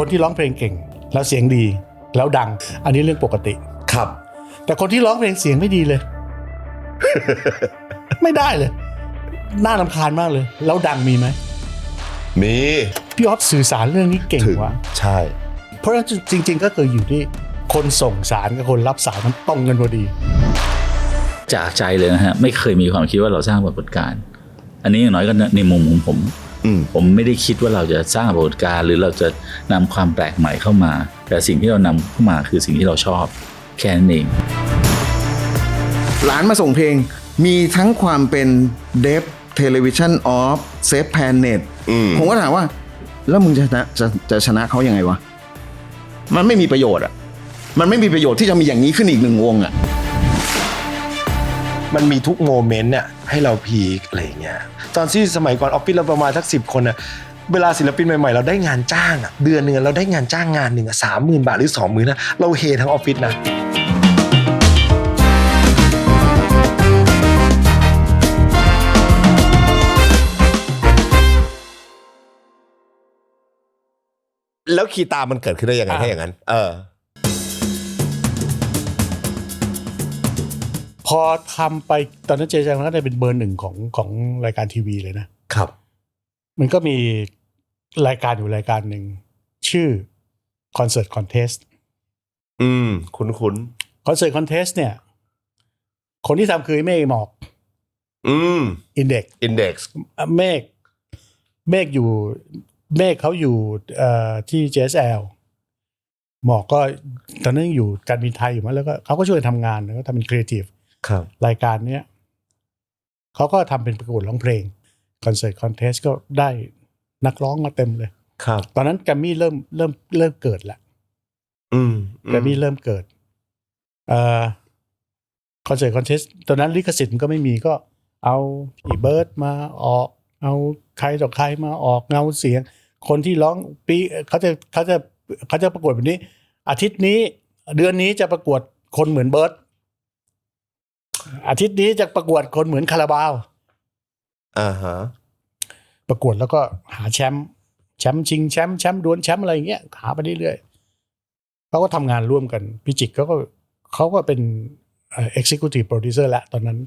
คนที่ร้องเพลงเก่งแล้วเสียงดีแล้วดังอันนี้เรื่องปกติครับแต่คนที่ร้องเพลงเสียงไม่ดีเลย ไม่ได้เลยน่ารำคาญมากเลยแล้วดังมีไหมมีพี่ออฟสื่อสารเรื่องนี้เก่งว่ะใช่เพราะฉะนั้นจริงๆก็คืออยู่ที่คนส่งสารกับคนรับสารมันตรงกันพอดีจากใจเลยนะฮะไม่เคยมีความคิดว่าเราสร้างปรากฏการณ์อันนี้อย่างน้อยก็ในมุมของผมไม่ได้คิดว่าเราจะสร้างปรากฏการณ์หรือเราจะนำความแปลกใหม่เข้ามาแต่สิ่งที่เรานำเข้ามาคือสิ่งที่เราชอบแค่นั้นเองหลานมาส่งเพลงมีทั้งความเป็นเดฟเทเลวิชันออฟเซฟแพนเน็ตผมก็ถามว่าแล้วมึงจะชนะเขายังไงวะมันไม่มีประโยชน์อ่ะมันไม่มีประโยชน์ที่จะมีอย่างนี้ขึ้นอีกหนึ่งวงอ่ะมันมีทุกโมเมนต์เนี่ยให้เราพีคอะไรอย่างเงี้ยตอนที่สมัยก่อนออฟฟิศเราประมาณสัก10 คนอ่ะเวลาศิลปินใหม่ๆเราได้งานจ้างอ่ะเดือนนึงเราได้งานจ้างงานหนึ่งอ่ะ30,000 บาทหรือ20,000นะเราเฮทั้งออฟฟิศนะแล้วคีย์ตามมันเกิดขึ้นได้ยังไงถ้าอย่างนั้นพอทำไปตอนนั้นเจจังก็ได้เป็นเบอร์ 1ของรายการทีวีเลยนะครับมันก็มีรายการอยู่รายการหนึ่งชื่อคอนเสิร์ตคอนเทสต์คุ้นคอนเสิร์ตคอนเทสต์เนี่ยคนที่ทำคือเมฆหมอกอินเด็กซ์เมฆอยู่เมฆเขาอยู่ที่ JSL หมอกก็ตอนนั้นอยู่การบินไทยอยู่มั้งแล้วก็เขาก็ช่วยทำงานแล้วก็ทำเป็นครีเอทีฟรายการเนี้ยเขาก็ทำเป็นประกวดร้องเพลงคอนเสิร์ตคอนเทสต์ก็ได้นักร้องมาเต็มเลยตอนนั้นแกรมมี่เริ่มเกิดละแกรมมี่เริ่มเกิดคอนเสิร์ตคอนเทสต์ตอนนั้นลิขสิทธิ์มันก็ไม่มีก็เอาพี่เบิร์ดมาออกเอาใครต่อใครมาออกเงาเสียงคนที่ร้องปีเขาจะประกวดแบบนี้อาทิตย์นี้เดือนนี้จะประกวดคนเหมือนเบิร์ดอาทิตย์นี้จะประกวดคนเหมือนคาราบาวประกวดแล้วก็หาแชมป์ชิงแชมป์ดวลแชมป์อะไรอย่างเงี้ยหาไปเรื่อยๆเขาก็ทำงานร่วมกันพี่จิกเขาก็เป็นexecutive producer แล้วตอนนั้น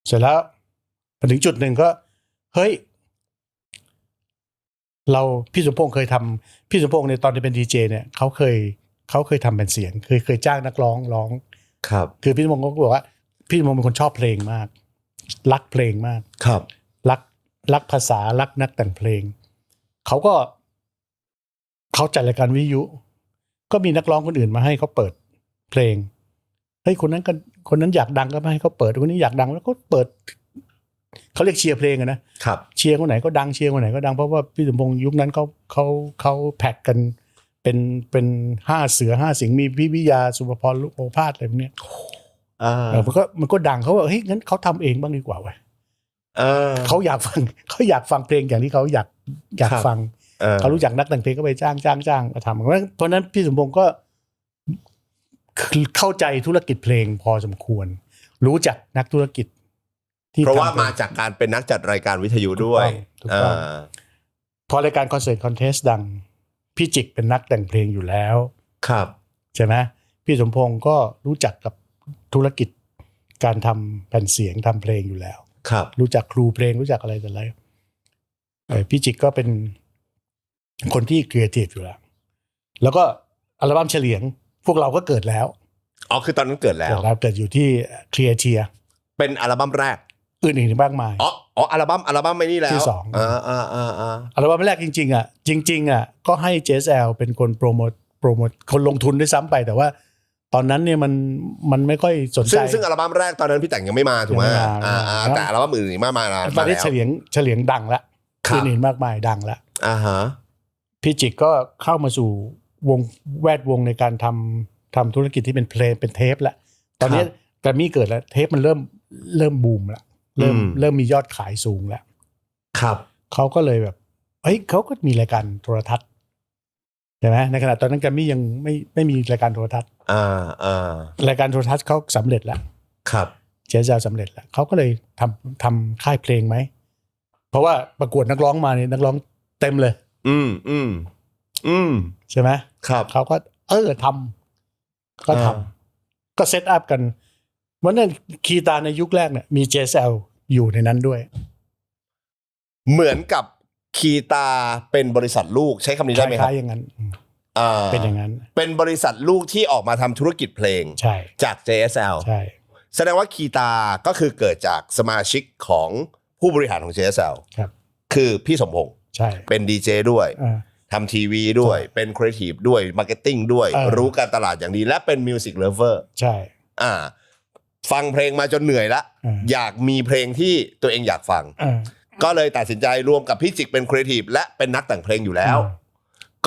เสร็จแล้วพอถึงจุดหนึ่งก็เฮ้ยพี่สมพงษ์เคยทำพี่สมพงษ์ในตอนที่เป็นดีเจเนี่ยเขาเคยทำเป็นเสียงเคยจ้างนักร้องครับคือพี่สมพงษ์ก็บอกว่าพี่สมพงษ์เป็นคนชอบเพลงมากรักเพลงมากครับรักภาษารักนักแต่งเพลงเขาจัดรายการวิทยุก็มีนักร้องคนอื่นมาให้เขาเปิดเพลงเฮ้ยคนนั้นอยากดังก็มาให้เขาเปิดคนนี้อยากดังแล้วก็เปิดเขาเรียกเชียร์เพลงนะครับเชียร์คนไหนก็ดังเชียร์คนไหนก็ดังเพราะว่าพี่สมพงษ์ยุคนั้นเขาแพ็กกันเป็น5 เสือ5 สิงห์มีพี่วิยาสุภพรโอภาสอะไรพวกนี้มันก็ดังเขาว่าเฮ้ยงั้นเขาทำเองบ้างดีกว่าเว้ยเขาอยากฟังเพลงอย่างที่เขาอยากฟังเขารู้จักนักแต่งเพลงก็ไปจ้างมาทำเพราะนั้นพี่สมพงษ์ก็เข้าใจธุรกิจเพลงพอสมควรรู้จักนักธุรกิจเพราะว่ามาจากการเป็นนักจัดรายการวิทยุด้วยพอรายการคอนเสิร์ตคอนเทสต์ดังพี่จิกเป็นนักแต่งเพลงอยู่แล้วครับใช่ไหมพี่สมพงษ์ก็รู้จักกับธุรกิจการทำแผ่นเสียงทำเพลงอยู่แล้วครับรู้จักครูเพลงรู้จักอะไรแต่อะไรพี่จิกก็เป็นคนที่ครีเอทีฟอยู่แล้วก็อัลบั้มเฉลียงพวกเราก็เกิดแล้วคือตอนนั้นเกิดแล้วเกิดอยู่ที่ครีเอเทียเป็นอัลบั้มแรกอื่นๆมากมายอัลบั้มไม่นี่แล้วที่2อัลบั้มแรกจริงๆก็ให้ JSL เป็นคนโปรโมทคนลงทุนด้วยซ้ำไปแต่ว่าตอนนั้นเนี่ยมันไม่ค่อยสนใจซึ่งอัลบั้มแรกตอนนั้นพี่แต่งยังไม่มาถูกไหมแต่อัลบั้มอื่นมาแล้วตอนนี้เฉลียงดังแล้วอื่นๆมากมายดังแล้วพี่จิกก็เข้ามาสู่แวดวงในการทำธุรกิจที่เป็นเพลงเป็นเทปแล้วตอนนี้แกรมมี่เกิดแล้วเทปมันเริ่มบูมแล้วเริ่มมียอดขายสูงแล้วครับเขาก็เลยแบบเฮ้ยเขาก็มีรายการโทรทัศน์ใช่ไหมในขณะตอนนั้นแกรมมี่ยังไม่มีรายการโทรทัศน์รายการโทรทัศน์เขาสำเร็จแล้วครับเจสสำเร็จแล้วเขาก็เลยทำค่ายเพลงไหมเพราะว่าประกวดนักร้องมาเนี่ยนักร้องเต็มเลย ใช่ไหม ครับ เขาก็ทำก็ทำก็เซตอัพกันวันนั้นคีตาในยุคแรกเนี่ยมี JSL อยู่ในนั้นด้วย เหมือนกับคีตาเป็นบริษัทลูกใช้คำนี้ ค ได้ไหมครั ล้า บ ยๆอย่างนั้น เป็น อย่างนั้น เป็นบริษัทลูกที่ออกมาทำธุรกิจเพลง ใช่ จาก JSL ใช่ แสดงว่าคีตาก็คือเกิดจากสมาชิกของผู้บริหารของ JSL ครับ คือพี่สมพงษ์ ใช่ เป็นดีเจด้วย อ่า ทำทีวีด้วยเป็นครีเอทีฟด้วยมาร์เก็ตติ้งด้วย รู้การตลาดอย่างดีและเป็นมิวสิกเลฟเวอร์ ใช่ ฟังเพลงมาจนเหนื่อยละ อยากมีเพลงที่ตัวเองอยากฟัง ก็เลยตัดสินใจรวมกับพี่จิกเป็นครีเอทีฟและเป็นนักแต่งเพลงอยู่แล้ว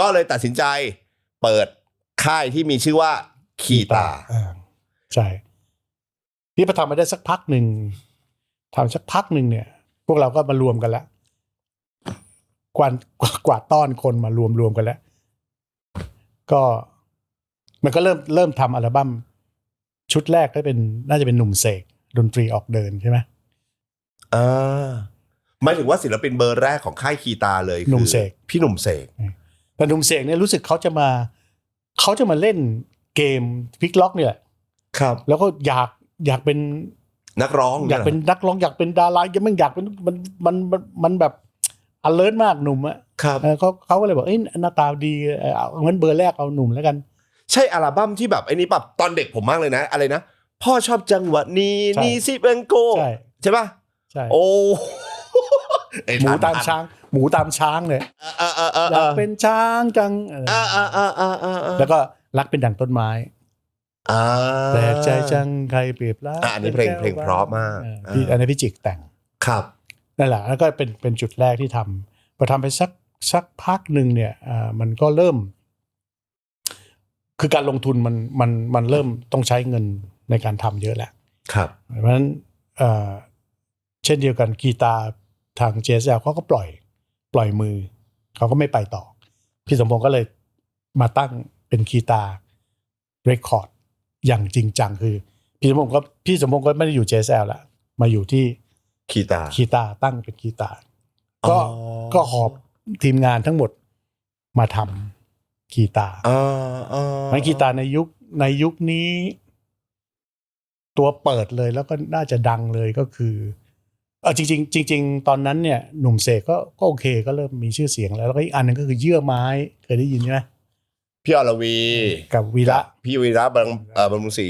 ก็เลยตัดสินใจเปิดค่ายที่มีชื่อว่าคีตา ใช่ที่พอทำมาได้สักพักหนึ่งทำสักพักหนึ่งเนี่ย พวกเราก็มารวมกันแล้วกวาดต้อนคนมารวมกันแล้ว ก็มันก็เริ่มทำอัลบั้มชุดแรกก็เป็นน่าจะเป็นหนุ่มเสกดนตรีออกเดินใช่ไหม หมายถึงว่าศิลปินเบอร์แรกของค่ายคีตาเลยคือ หนุ่มเสก พี่หนุ่มเสก แต่หนุ่มเสกเนี่ยรู้สึกเขาจะมาเล่นเกมพิกล็อกเนี่ย ครับ แล้วก็อยากเป็น นักร้อง อยากเป็นนักร้องอยากเป็นดารายังไม่อยากเป็นมันแบบalert มากหนุ่มอะ ครับ เขาก็เลยบอกหน้าตาดีเอางั้นเบอร์แรกเอาหนุ่มแล้วกัน ใช่อัลบั้มที่แบบไอ้นี่แบบตอนเด็กผมมากเลยนะอะไรนะพ่อชอบจังหวะนี้ ใช่ นี่สิเบงโก ใช่ ป่ะ ใช่ โอ้ หมูตามช้างเลยอยากเป็นช้างจังแล้วก็รักเป็นดั่งต้นไม้แปลกใจจังใครเปรียบรัก อันนี้เพลงเพราะมาก อันนี้พี่จิกแต่ง ครับ นั่นแหละแล้วก็เป็นจุดแรกที่ทำพอทำไปสักพักหนึ่งเนี่ยมันก็เริ่ม คือการลงทุนมันเริ่มต้องใช้เงินในการทำเยอะแหละ ครับ เพราะฉะนั้นเช่นเดียวกันกีตาร์ทาง JSL เขาก็ปล่อยมือเขาก็ไม่ไปต่อพี่สมพงษ์ก็เลยมาตั้งเป็นกีตาร์เรคคอร์ดอย่างจริงจังคือพี่สมพงษ์ก็ไม่ได้อยู่ JSL แล้วมาอยู่ที่ คีตา ตั้งเป็นกีตาร์ก็หอบทีมงานทั้งหมดมาทำกีตาร์มันกีตาร์ในยุคนี้ ตัวเปิดเลยแล้วก็น่าจะดังเลยก็คือจริงตอนนั้นเนี่ยหนุ่มเสกก็โอเคก็เริ่มมีชื่อเสียงแล้วก็อีกอันนึงก็คือเยื่อไม้เคยได้ยินไหม พี่อรวี กับวีระ พี่วีระบำรุงศรี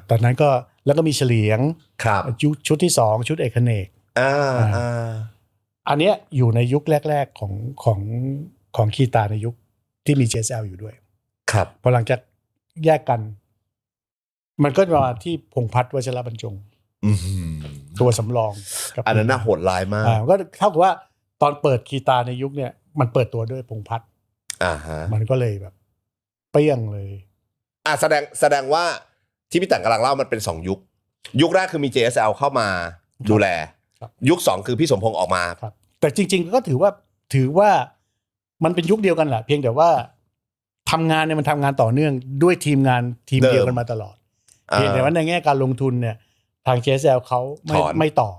ตอนนั้นก็แล้วก็มีเฉลียง ครับ ชุดที่2ชุดเอกเนกอันเนี้ยอยู่ในยุคแรกๆของคีตาในยุคที่มี JSL อยู่ด้วย ครับ พอหลังจากแยกกัน มันก็มาที่พงษ์พัฒน์วชิรบรรจงตัวสำรองกับ อันนั้นน่าโหดร้ายมาก ก็เท่ากับว่าตอนเปิดคีตาในยุคเนี่ยมันเปิดตัวด้วยพงษ์พัฒน์มันก็เลยแบบเปรี้ยงเลยแสดงว่าที่พี่แต่งกำลังเล่ามันเป็น2ยุคแรกคือมี JSL เข้ามาดูแลยุค2คือพี่สมพงษ์ออกมาครับแต่จริงๆก็ถือว่ามันเป็นยุคเดียวกันแหละเพียงแต่ว่าทำงานเนี่ยมันทำงานต่อเนื่องด้วยทีมเดียวกันมาตลอดเพียงแต่ว่าในแง่การลงทุนเนี่ยทาง JSL เขาไม่ต่อ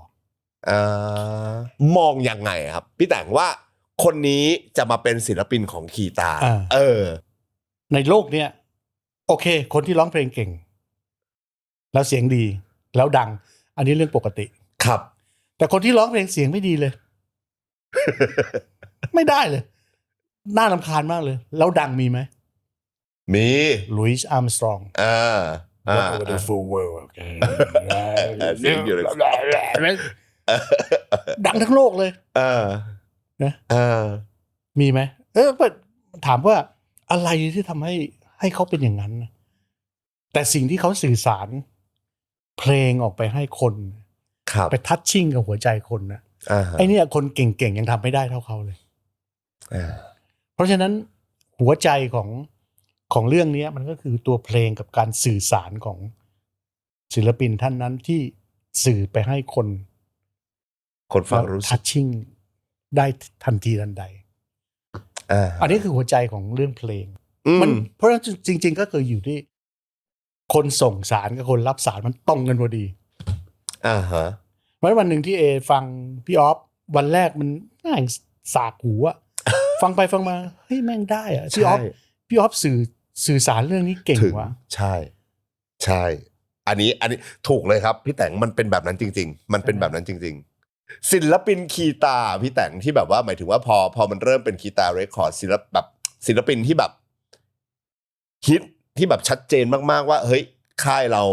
มองยังไงครับพี่แต่งว่าคนนี้จะมาเป็นศิลปินของคีตาในโลกเนี่ยโอเคคนที่ร้องเพลงเก่งแล้วเสียงดีแล้วดังอันนี้เรื่องปกติครับแต่คนที่ร้องเพลงเสียงไม่ดีเลย ไม่ได้เลยน่ารำคาญมากเลยแล้วดังมีไหมมีลุยส์อาร์มสตรองWhat over the full world ดังทั้งโลกเลยนะมีไหมถามว่าอะไรที่ทำให้เขาเป็นอย่างนั้นแต่สิ่งที่เขาสื่อสารเพลงออกไปให้คนไปทัชชิ่งกับหัวใจคนนะไอ้นี่คนเก่งๆยังทำไม่ได้เท่าเขาเลยเพราะฉะนั้นหัวใจของเรื่องนี้มันก็คือตัวเพลงกับการสื่อสารของศิลปินท่านนั้นที่สื่อไปให้คนฟังรู้สึก ทัชชิ่งได้ทันทีทันใดอันนี้คือหัวใจของเรื่องเพลงมันเพราะฉะนั้นจริงๆก็คืออยู่ที่คนส่งสารกับคนรับสารมันตรงกันพอดีวันหนึ่งที่ฟังพี่ออฟวันแรกมันง่ายสากหูอะ ฟังไปฟังมาเฮ้ยแม่งได้อะพี่ออฟสื่อสารเรื่องนี้เก่ง ถึง ว่ะ ใช่อันนี้ถูกเลยครับพี่แต่งมันเป็นแบบนั้นจริงๆมันเป็นแบบนั้นจริงๆศิลปินคีตาร์พี่แต่งที่แบบว่าหมายถึงว่าพอมันเริ่มเป็นคีตาร์เรคคอร์ดศิลปินที่แบบฮิตที่แบบชัดเจนมากๆว่าเฮ้ยค่ายเรา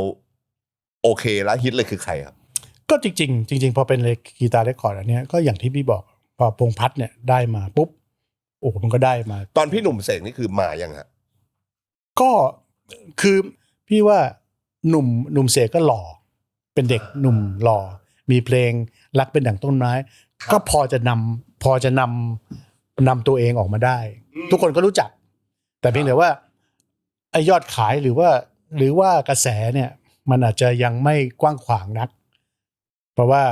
โอเคแล้วฮิตเลยคือใครครับ ก็จริงพอเป็นกีตาร์เรคคอร์ดอันเนี้ยก็อย่างที่พี่บอกพอพงษ์พัฒน์เนี่ยได้มาปุ๊บโอ้มันก็ได้มา ตอนพี่หนุ่มเสกนี่คือมายังฮะ ก็คือพี่ว่าหนุ่มเสกก็หล่อเป็นเด็กหนุ่มหล่อมีเพลงรักเป็นดั่งต้นไม้ก็พอจะนำตัวเองออกมาได้ ทุกคนก็รู้จัก แต่เพียงแต่ว่าไอยอดขายหรือว่ากระแสเนี่ยมันอาจจะยังไม่กว้างขวางนักเพราะว่า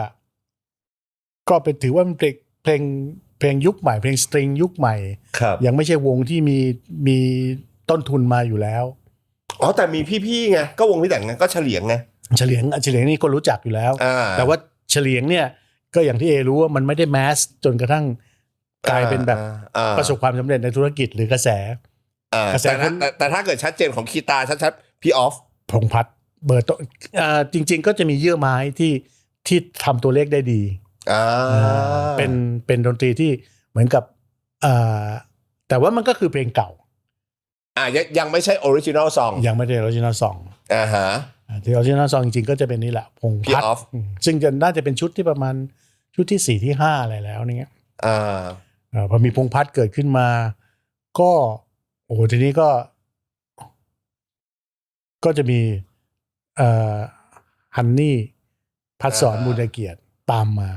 ก็เป็นถือว่ามันเพลงยุคใหม่เพลงสตริงยุคใหม่ ครับ ยังไม่ใช่วงที่มีต้นทุนมาอยู่แล้ว อ๋อแต่มีพี่ๆไงก็วงพี่แต่งไงก็เฉลียงไง เฉลียงนี่ก็รู้จักอยู่แล้ว อ่า แต่ว่าเฉลียงเนี่ยก็อย่างที่เอรู้ว่ามันไม่ได้แมสจนกระทั่งกลายเป็นแบบประสบความสำเร็จในธุรกิจหรือกระแส กระแส แต่ถ้าเกิดชัดเจนของคีตาชัดๆพี่ออฟ พงษ์พัฒน์เบอร์ต้นจริง ๆ ก็จะมีเยื่อไม้ที่ทำตัวเลขได้ดีเป็นดนตรีที่เหมือนกับแต่ว่ามันก็คือเพลงเก่า ยังไม่ใช่ออริจินอลซอง ยังไม่ได้ออริจินอลซอง ฮะ ที่ออริจินอลซองจริงๆก็จะเป็นนี่แหละพงษ์พัฒ พี่ออฟ น์ซึ่งน่าจะเป็นชุดที่ประมาณชุดที่ 4 ที่ 5อะไรแล้วเนี่ยพอมีพงษ์พัฒน์เกิดขึ้นมาก็โอ้โหทีนี้ก็จะมีฮันนี่พัดสอนบุญเกียรติตามมา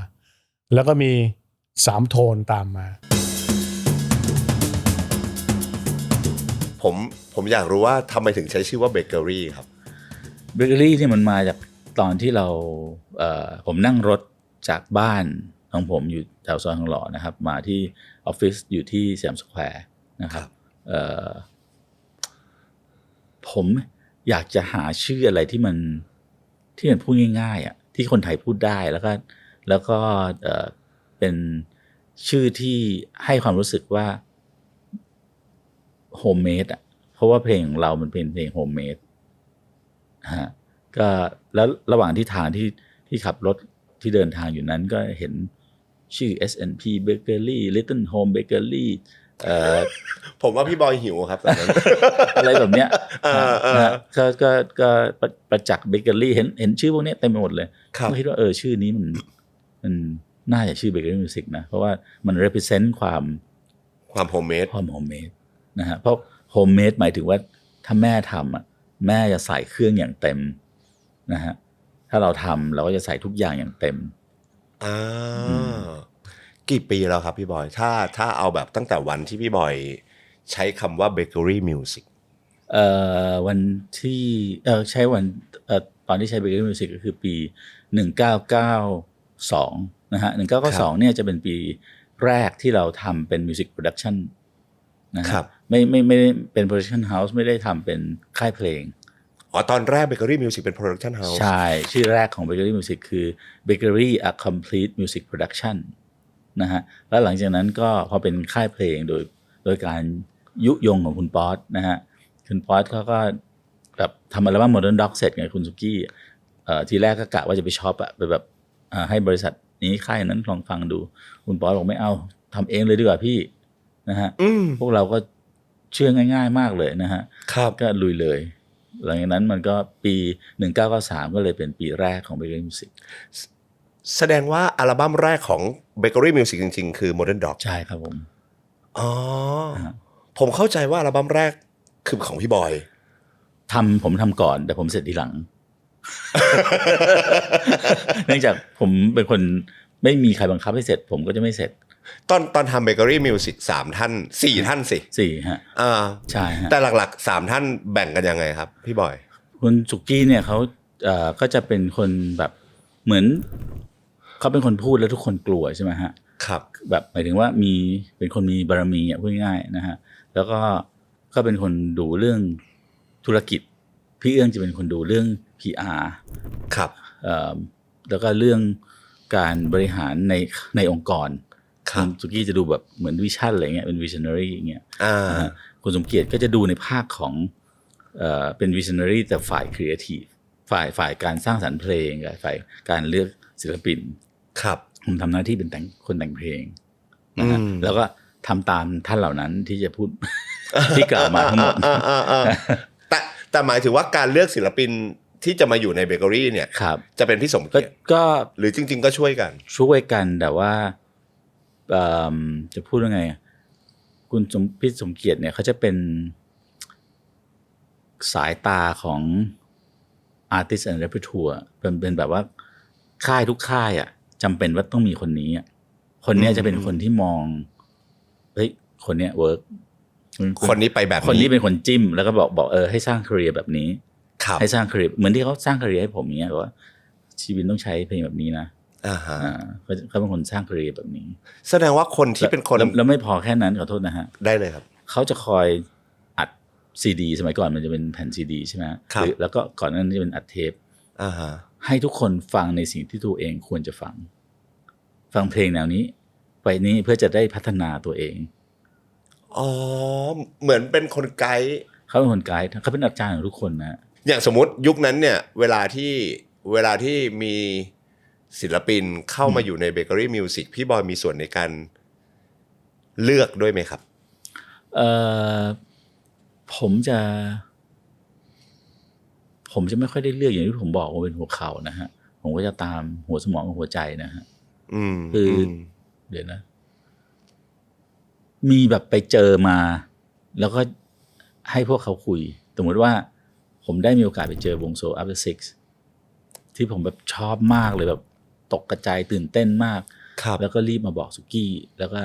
แล้วก็มี3โทนตามมา ผมอยากรู้ว่าทำไมถึงใช้ชื่อว่าเบเกอรี่ครับ เบเกอรี่ที่มันมาจากตอนที่เราผมนั่งรถจากบ้านของผมอยู่แถวซอยทองหล่อนะครับมาที่ออฟฟิศอยู่ที่สยามสแควร์นะครับผมอยากจะหาชื่ออะไรที่มันพูดง่ายๆอ่ะที่คนไทยพูดได้แล้วก็เป็นชื่อที่ให้ความรู้สึกว่าโฮมเมดอ่ะเพราะว่าเพลงของเรามันเป็นเพลงโฮมเมดฮะก็แล้วระหว่างที่ทางที่ขับรถที่เดินทางอยู่นั้นก็เห็นชื่อ S&P Bakery Little Home Bakery ผมว่าพี่บอยหิวครับตอนนั้น อะไรแบบเนี้ยก็ประจักษ์เบเกอรี่เห็นชื่อพวกนี้เต็มไปหมดเลยก็คิดว่าชื่อนี้มันน่าจะชื่อเบเกอรี่มิวสิกนะเพราะว่ามัน represent ความโฮมเมดนะฮะเพราะโฮมเมดหมายถึงว่าถ้าแม่ทำอ่ะแม่จะใส่เครื่องอย่างเต็มนะฮะถ้าเราทำเราก็จะใส่ทุกอย่างอย่างเต็มกี่ปีแล้วครับพี่บอยถ้าเอาแบบตั้งแต่วันที่พี่บอยใช้คำว่าเบเกอรี่มิวสิกวันที่ใช้วันตอนที่ใช้เบเกอรี่มิวสิกก็คือปี1992นะฮะ1992เนี่ยจะเป็นปีแรกที่เราทำเป็นมิวสิกโปรดักชั่นนะครับไม่เป็นโปรดักชั่นเฮาส์ไม่ได้ทำเป็นค่ายเพลงตอนแรก Bakery Music เป็น Production House ใช่ชื่อแรกของ Bakery Music คือ Bakery A Complete Music Production นะฮะแล้วหลังจากนั้นก็พอเป็นค่ายเพลงโดยการยุยงของคุณป๊อตนะฮะคุณป๊อตเขาก็แบบทำอัลบั้ม Modern Dog เสร็จไงคุณสุกี้ทีแรกก็กะว่าจะไปช็อปอะไปแบบให้บริษัทนี้ค่ายนั้นลองฟังดูคุณป๊อตบอกไม่เอาทำเองเลยดีกว่าพี่นะฮะพวกเราก็เชื่อง่ายๆมากเลยนะฮะก็ลุยเลยหลังจากนั้นมันก็ปี1993ก็เลยเป็นปีแรกของ Bakery Music แสดงว่าอัลบั้มแรกของ Bakery Music จริงๆคือ Modern Dog ใช่ครับผมผมเข้าใจว่าอัลบั้มแรกคือของพี่บอยผมทำก่อนแต่ผมเสร็จทีหลัง เนื่องจากผมเป็นคนไม่มีใครบังคับให้เสร็จผมก็จะไม่เสร็จตอนทำ Bakery Music 3 ท่าน 4 ท่านสิ4ฮะใช่ฮะแต่หลักๆ3ท่านแบ่งกันยังไงครับพี่บอยคุณสุกี้เนี่ยเขาก็จะเป็นคนแบบเหมือนเขาเป็นคนพูดแล้วทุกคนกลัวใช่ไหมฮะครับแบบหมายถึงว่าเป็นคนมีบารมีพูดง่ายๆนะฮะแล้วก็เป็นคนดูเรื่องธุรกิจพี่เอื้องจะเป็นคนดูเรื่อง PR ครับแล้วก็เรื่องการบริหารในองค์กร คุณสุกี้จะดูแบบเหมือนวิชั่นอะไรเงี้ยเป็น visionary อย่างเงี้ย อ่า คุณสมเกียรติก็จะดูในภาคของเป็น visionary แต่ฝ่าย creative ฝ่ายการสร้างสรรค์เพลงกับฝ่ายการเลือกศิลปิน ครับ ผมทำหน้าที่เป็นคนแต่งเพลงนะฮะแล้วก็ทำตามท่านเหล่านั้นที่จะพูด ที่กล่าวมาทั้งหมด แต่หมายถึงว่าการเลือกศิลปินที่จะมาอยู่ในเบเกอรี่เนี่ย ครับ จะเป็นพี่สมเกียรติ ก็ หรือจริง ๆ ก็ช่วยกัน ช่วยกันแต่ว่าจะพูดว่าไงคุณพี่สมเกียรติเนี่ยเขาจะเป็นสายตาของ artist and repertoire เป็นแบบว่าค่ายทุกค่ายอ่ะจำเป็นว่าต้องมีคนนี้อ่ะคนเนี้ยจะเป็นคนที่มองเฮ้ยคนเนี้ยเวิร์ก คนนี้ไปแบบนี้ คนนี้เป็นคนจิ้มแล้วก็บอกให้สร้างคาเรียแบบนี้ ครับ ให้สร้างคาเรียเหมือนที่เขาสร้างคาเรียให้ผมเนี้ยว่าชีวิตต้องใช้เพลงแบบนี้นะ อ่าฮะ เขาเป็นคนสร้างคาเรียแบบนี้ แสดงว่าคนที่เป็นคน แล้วไม่พอแค่นั้นขอโทษนะฮะ ได้เลยครับ เขาจะคอยอัดซีดีสมัยก่อนมันจะเป็นแผ่นซีดีใช่ไหม ครับ แล้วก็ก่อนหน้านั้นจะเป็นอัดเทป อ่าฮะ ให้ทุกคนฟังในสิ่งที่ตัวเองควรจะฟังเพลงแนวนี้ไปนี้เพื่อจะได้พัฒนาตัวเอง อ๋อเหมือนเป็นคนไกด์ เขาเป็นคนไกด์เขาเป็นอาจารย์ของทุกคนนะ อย่างสมมติยุคนั้นเนี่ยเวลาที่มีศิลปินเข้ามาอยู่ในเบเกอรี่มิวสิกพี่บอยมีส่วนในการเลือกด้วยไหมครับ ผมจะไม่ค่อยได้เลือกอย่างที่ผมบอกว่าเป็นหัวเข่านะฮะผมก็จะตามหัวสมองกับหัวใจนะฮะคือเดี๋ยวนะมีแบบไปเจอมาแล้วก็ให้พวกเขาคุยสมมติว่าผมได้มีโอกาสไปเจอวงโซ After Six ที่ผมแบบชอบมากเลยแบบตกกระจายตื่นเต้นมากแล้วก็รีบมาบอกสุกี้แล้วก็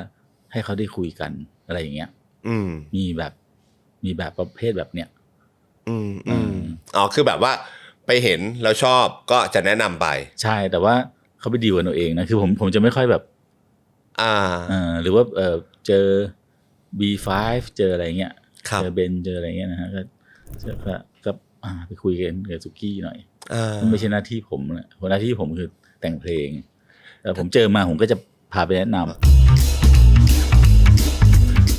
ให้เขาได้คุยกันอะไรอย่างเงี้ยมีแบบประเภทแบบเนี้ยอ๋อคือแบบว่าไปเห็นแล้วชอบก็จะแนะนำไปใช่แต่ว่าเขาไปดีลกันเอาเองนะคือผมจะไม่ค่อยแบบหรือว่าเจอ B5 เจออะไรเงี้ยเจอเบนเจออะไรเงี้ยนะฮะก็ไปคุยกันกับสุกี้หน่อยไม่ใช่หน้าที่ผมนะหน้าที่ผมคือแต่งเพลงแต่ผมเจอมาผมก็จะพาไปแนะนำ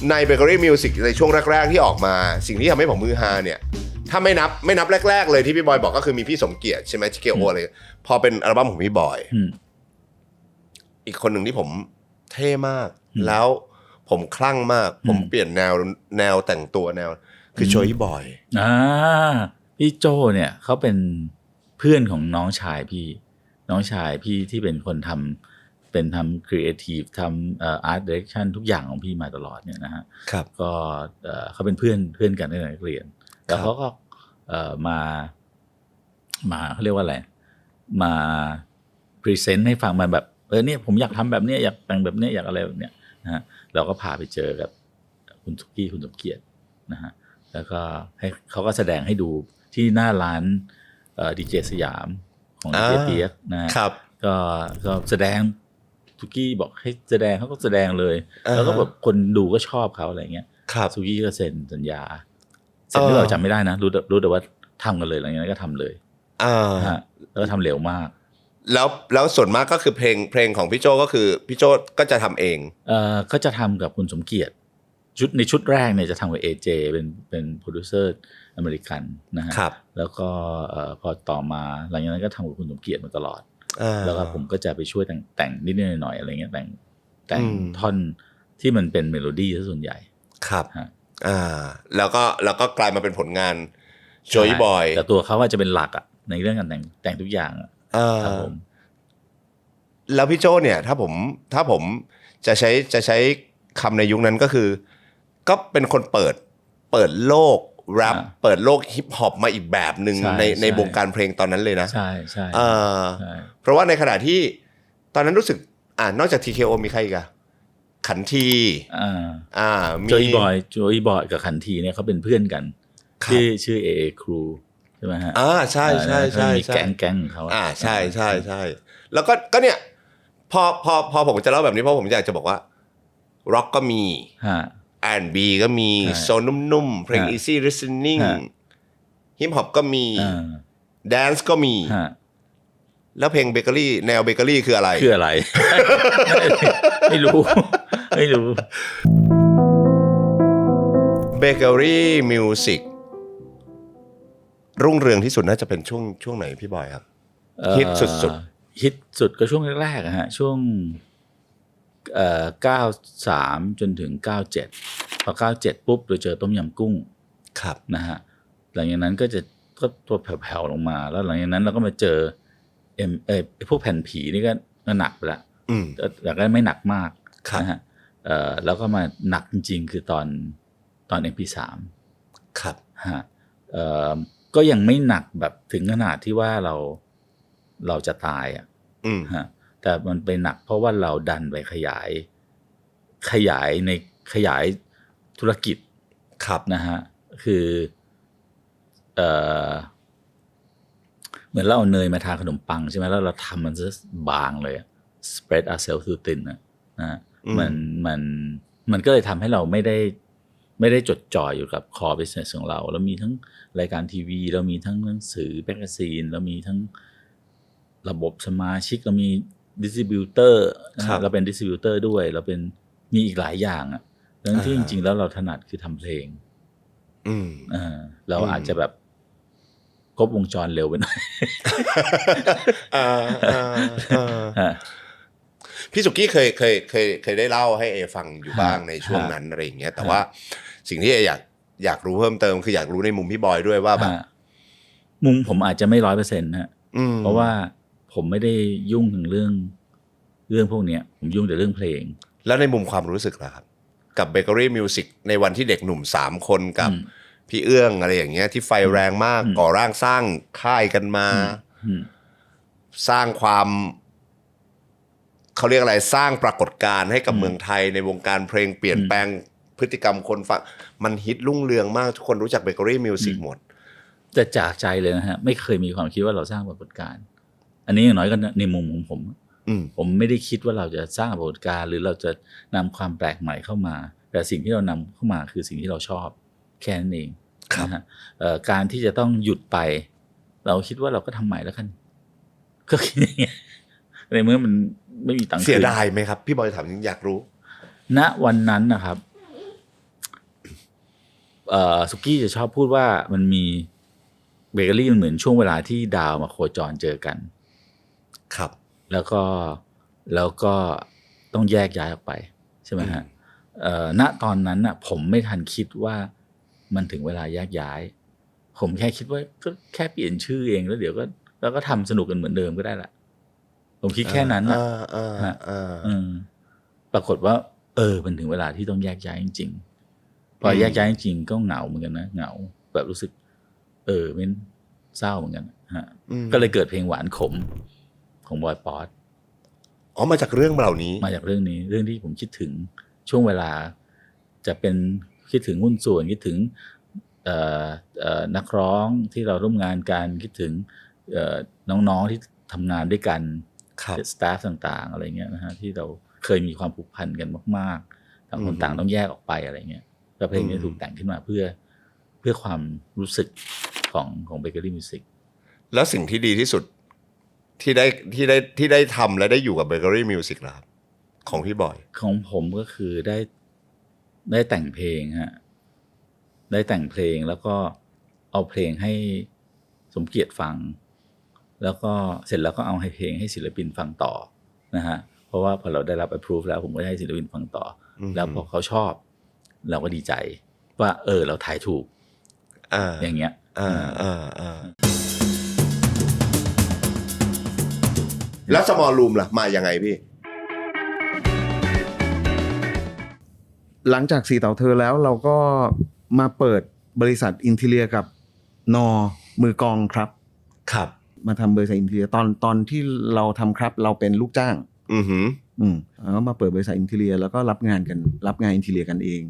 ในเบเกอรี่มิวสิกในช่วงแรกๆที่ออกมาสิ่งที่ทำให้ผมมือฮาเนี่ยถ้าไม่นับแรกๆเลยที่พี่บอยบอกก็คือมีพี่สมเกียรติใช่ไหมที่เกโออะไรพอเป็นอัลบั้มของพี่บอยอีกคนหนึ่งที่ผมเท่มากแล้วผมคลั่งมากผมเปลี่ยนแนวแต่งตัวแนวคือโจยบอยพี่โจเนี่ยเขาเป็นเพื่อนของน้องชายพี่ที่เป็นคนทำครีเอทีฟทำอาร์ตดิเรคชั่นทุกอย่างของพี่มาตลอดเนี่ยนะฮะก็เขาเป็นเพื่อนกันตั้งแต่นักเรียนแล้วเขาก็มาเขาเรียกว่าอะไรมาพรีเซนต์ให้ฟังมาแบบเนี่ยผมอยากทำแบบเนี้ยอยากแต่งแบบเนี้ยอยากอะไรแบบเนี้ยนะฮะเราก็พาไปเจอกับคุณสุกี้คุณสมเกียรตินะฮะแล้วก็ให้เขาก็แสดงให้ดูที่หน้าร้านดีเจสยามของดีเจเปียกนะครับก็แสดงสุกี้บอกให้แสดงเขาก็แสดงเลยแล้วก็แบบคนดูก็ชอบเขาอะไรเงี้ยสุกี้ก็เซ็นสัญญาเสร็จที่เราจำไม่ได้นะรู้แต่ว่าทำกันเลยหลังจากนั้นก็ทำเลยแล้วก็ทำเร็วมากแล้วส่วนมากก็คือเพลงของพี่โจก็คือพี่โจก็จะทำเองก็จะทำกับคุณสมเกียรติในชุดแรกเนี่ยจะทำกับ AJ เป็นโปรดิวเซอร์อเมริกันนะฮะแล้วก็พอต่อมาหลังจากนั้นก็ทำกับคุณสมเกียรติมาตลอดแล้วก็ผมก็จะไปช่วยแต่งนิดหน่อยอะไรเงี้ยแต่งท่อนที่มันเป็นเมโลดี้ซะส่วนใหญ่ครับแล้วก็กลายมาเป็นผลงานโจยบอยแต่ตัวเขาว่าจะเป็นหลักอ่ะในเรื่องการแต่งทุกอย่างครับผมแล้วพี่โจเนี่ยถ้าผมจะใช้คำในยุคนั้นก็คือก็เป็นคนเปิดโลกแรปเปิดโลกฮิปฮอปมาอีกแบบหนึ่งในวงการเพลงตอนนั้นเลยนะใช่เพราะว่าในขณะที่ตอนนั้นรู้สึกนอกจาก TKO มีใครอีกอะขันทีโจยบอยกับขันทีเนี่ยเขาเป็นเพื่อนกันชื่อ AA Crew ใช่ไหมฮะใช่มีแก๊งเขาใช่แล้วก็เนี่ยพอผมจะเล่าแบบนี้เพราะผมอยากจะบอกว่าร็อกก็มีR&B ก็มีโซนนุ่มๆเพลง easy listening ฮิปฮอปก็มีแดนซ์ก็มี แล้วเพลงเบเกอรี่แนวเบเกอรี่คืออะไร คืออะไร ไม่รู้ ไม่รู้ เบเกอรี่มิวสิกรุ่งเรืองที่สุดน่าจะเป็นช่วงไหนพี่บอยครับฮิตสุด ฮิตสุดก็ช่วงแรกๆอะฮะช่วง93จนถึง97พอ97ปุ๊บเราเจอต้มยำกุ้ง ครับ นะฮะหลังจากนั้นก็ตัวแผ่วๆลงมาแล้วหลังจากนั้นเราก็มาเจอพวกแผ่นผีนี่ก็หนักไปละแต่ก็ไม่หนักมากนะฮะแล้วก็มาหนักจริงๆคือตอน MP3 ครับ ฮะก็ยังไม่หนักแบบถึงขนาดที่ว่าเราจะตายอ่ะฮะแต่มันไปหนักเพราะว่าเราดันไปขยายธุรกิจ ครับ นะฮะคือเหมือนเราเอาเนยมาทาขนมปังใช่ไหมแล้วเราทำมันซะบางเลย spread ourselves too thin นะฮะมันก็เลยทำให้เราไม่ได้จดจ่ออยู่กับ core business ของเรามีทั้งรายการทีวีเรามีทั้งหนังสือแมกกาซีนเรามีทั้งระบบสมาชิกเรามีดิสติบิวเตอร์เราเป็นดิสติบิวเตอร์ด้วยเราเป็นมีอีกหลายอย่างอ่ะดังนั้นที่จริงๆแล้วเราถนัดคือทำเพลงเราอาจจะแบบครบวงจรเร็วไปหน่อยพี่สุกี้เคยได้เล่าให้เอฟังอยู่บ้างในช่วงนั้นอะไรอย่างเงี้ยแต่ว่าสิ่งที่เออยากรู้เพิ่มเติมคืออยากรู้ในมุมพี่บอยด้วยว่าแบบมุมผมอาจจะไม่ 100% นะเพราะว่าผมไม่ได้ยุ่งถึงเรื่องพวกนี้ผมยุ่งแต่เรื่องเพลงแล้วในมุมความรู้สึกล่ะครับกับเบเกอรี่มิวสิกในวันที่เด็กหนุ่ม3คนกับพี่เอื้องอะไรอย่างเงี้ยที่ไฟแรงมากก่อร่างสร้างค่ายกันมาสร้างความเขาเรียกอะไรสร้างปรากฏการณ์ให้กับเมืองไทยในวงการเพลงเปลี่ยนแปลงพฤติกรรมคนฟังมันฮิตรุ่งเรืองมากทุกคนรู้จักเบเกอรี่มิวสิกหมดแต่จากใจเลยนะฮะไม่เคยมีความคิดว่าเราสร้างปรากฏการณ์อันนี้อย่างน้อยก็ในมุมของผมไม่ได้คิดว่าเราจะสร้างปรากฏการณ์หรือเราจะนำความแปลกใหม่เข้ามาแต่สิ่งที่เรานำเข้ามาคือสิ่งที่เราชอบแค่นั้นเองนะฮะการที่จะต้องหยุดไปเราคิดว่าเราก็ทำใหม่แล้วกันก็คิดอย่างเงี้ยในเมื่อมันไม่มีตังค์เสียดายไหมครับพี่บอยถามจริงอยากรู้ณวันนั้นนะครับสุกี้จะชอบพูดว่ามันมีเบเกอรี่มันเหมือนช่วงเวลาที่ดาวมาโคจรเจอกันครับแล้วก็ต้องแยกย้ายออกไปใช่ไหมฮะณตอนนั้นน่ะผมไม่ทันคิดว่ามันถึงเวลาแยกย้ายผมแค่คิดว่าก็แค่เปลี่ยนชื่อเองแล้วเดี๋ยวก็ทำสนุกกันเหมือนเดิมก็ได้ละผมคิดแค่นั้นนะปรากฏว่ามันถึงเวลาที่ต้องแยกย้ายจริงๆพอแยกย้ายจริงก็เหงาเหมือนกันนะเหงาแบบรู้สึกเป็นเศร้าเหมือนกันฮะก็เลยเกิดเพลงหวานขมของบอยป๊อตมาจากเรื่องเหล่านี้มาจากเรื่องนี้เรื่องที่ผมคิดถึงช่วงเวลาจะเป็นคิดถึงหุ้นส่วนคิดถึงนักร้องที่เราร่วมงานกันคิดถึงน้องๆที่ทำงานด้วยกันสตาฟต่างๆอะไรเงี้ยนะฮะที่เราเคยมีความผูกพันกันมากๆต่างคนต่างต้องแยกออกไปอะไรเงี้ยแล้วเพลงนี้ถูกแต่งขึ้นมาเพื่อความรู้สึกของเบเกอรี่มิวสิกแล้วสิ่งที่ดีที่สุดที่ได้ทำและได้อยู่กับเบเกอรี่มิวสิกนะครับของพี่บอยของผมก็คือได้แต่งเพลงฮะได้แต่งเพลงแล้วก็เอาเพลงให้สมเกียรติฟังแล้วก็เสร็จแล้วก็เอาให้เพลงให้ศิลปินฟังต่อนะฮะเพราะว่าพอเราได้รับ approve แล้วผมก็ให้ศิลปินฟังต่อแล้วพอเขาชอบเราก็ดีใจว่าเราถ่ายถูกอย่างเงี้ยแล้วสมอลรูมล่ะมายังไงพี่หลังจาก4 เต่าเธอแล้วเราก็มาเปิดบริษัทอินทีเรียกับมือกองครับมาทำบริษัทอินทีเรียตอนที่เราทำครับเราเป็นลูกจ้างแล้วมาเปิดบริษัทอินทีเรียแล้วก็รับงานอินทีเรียกันเอง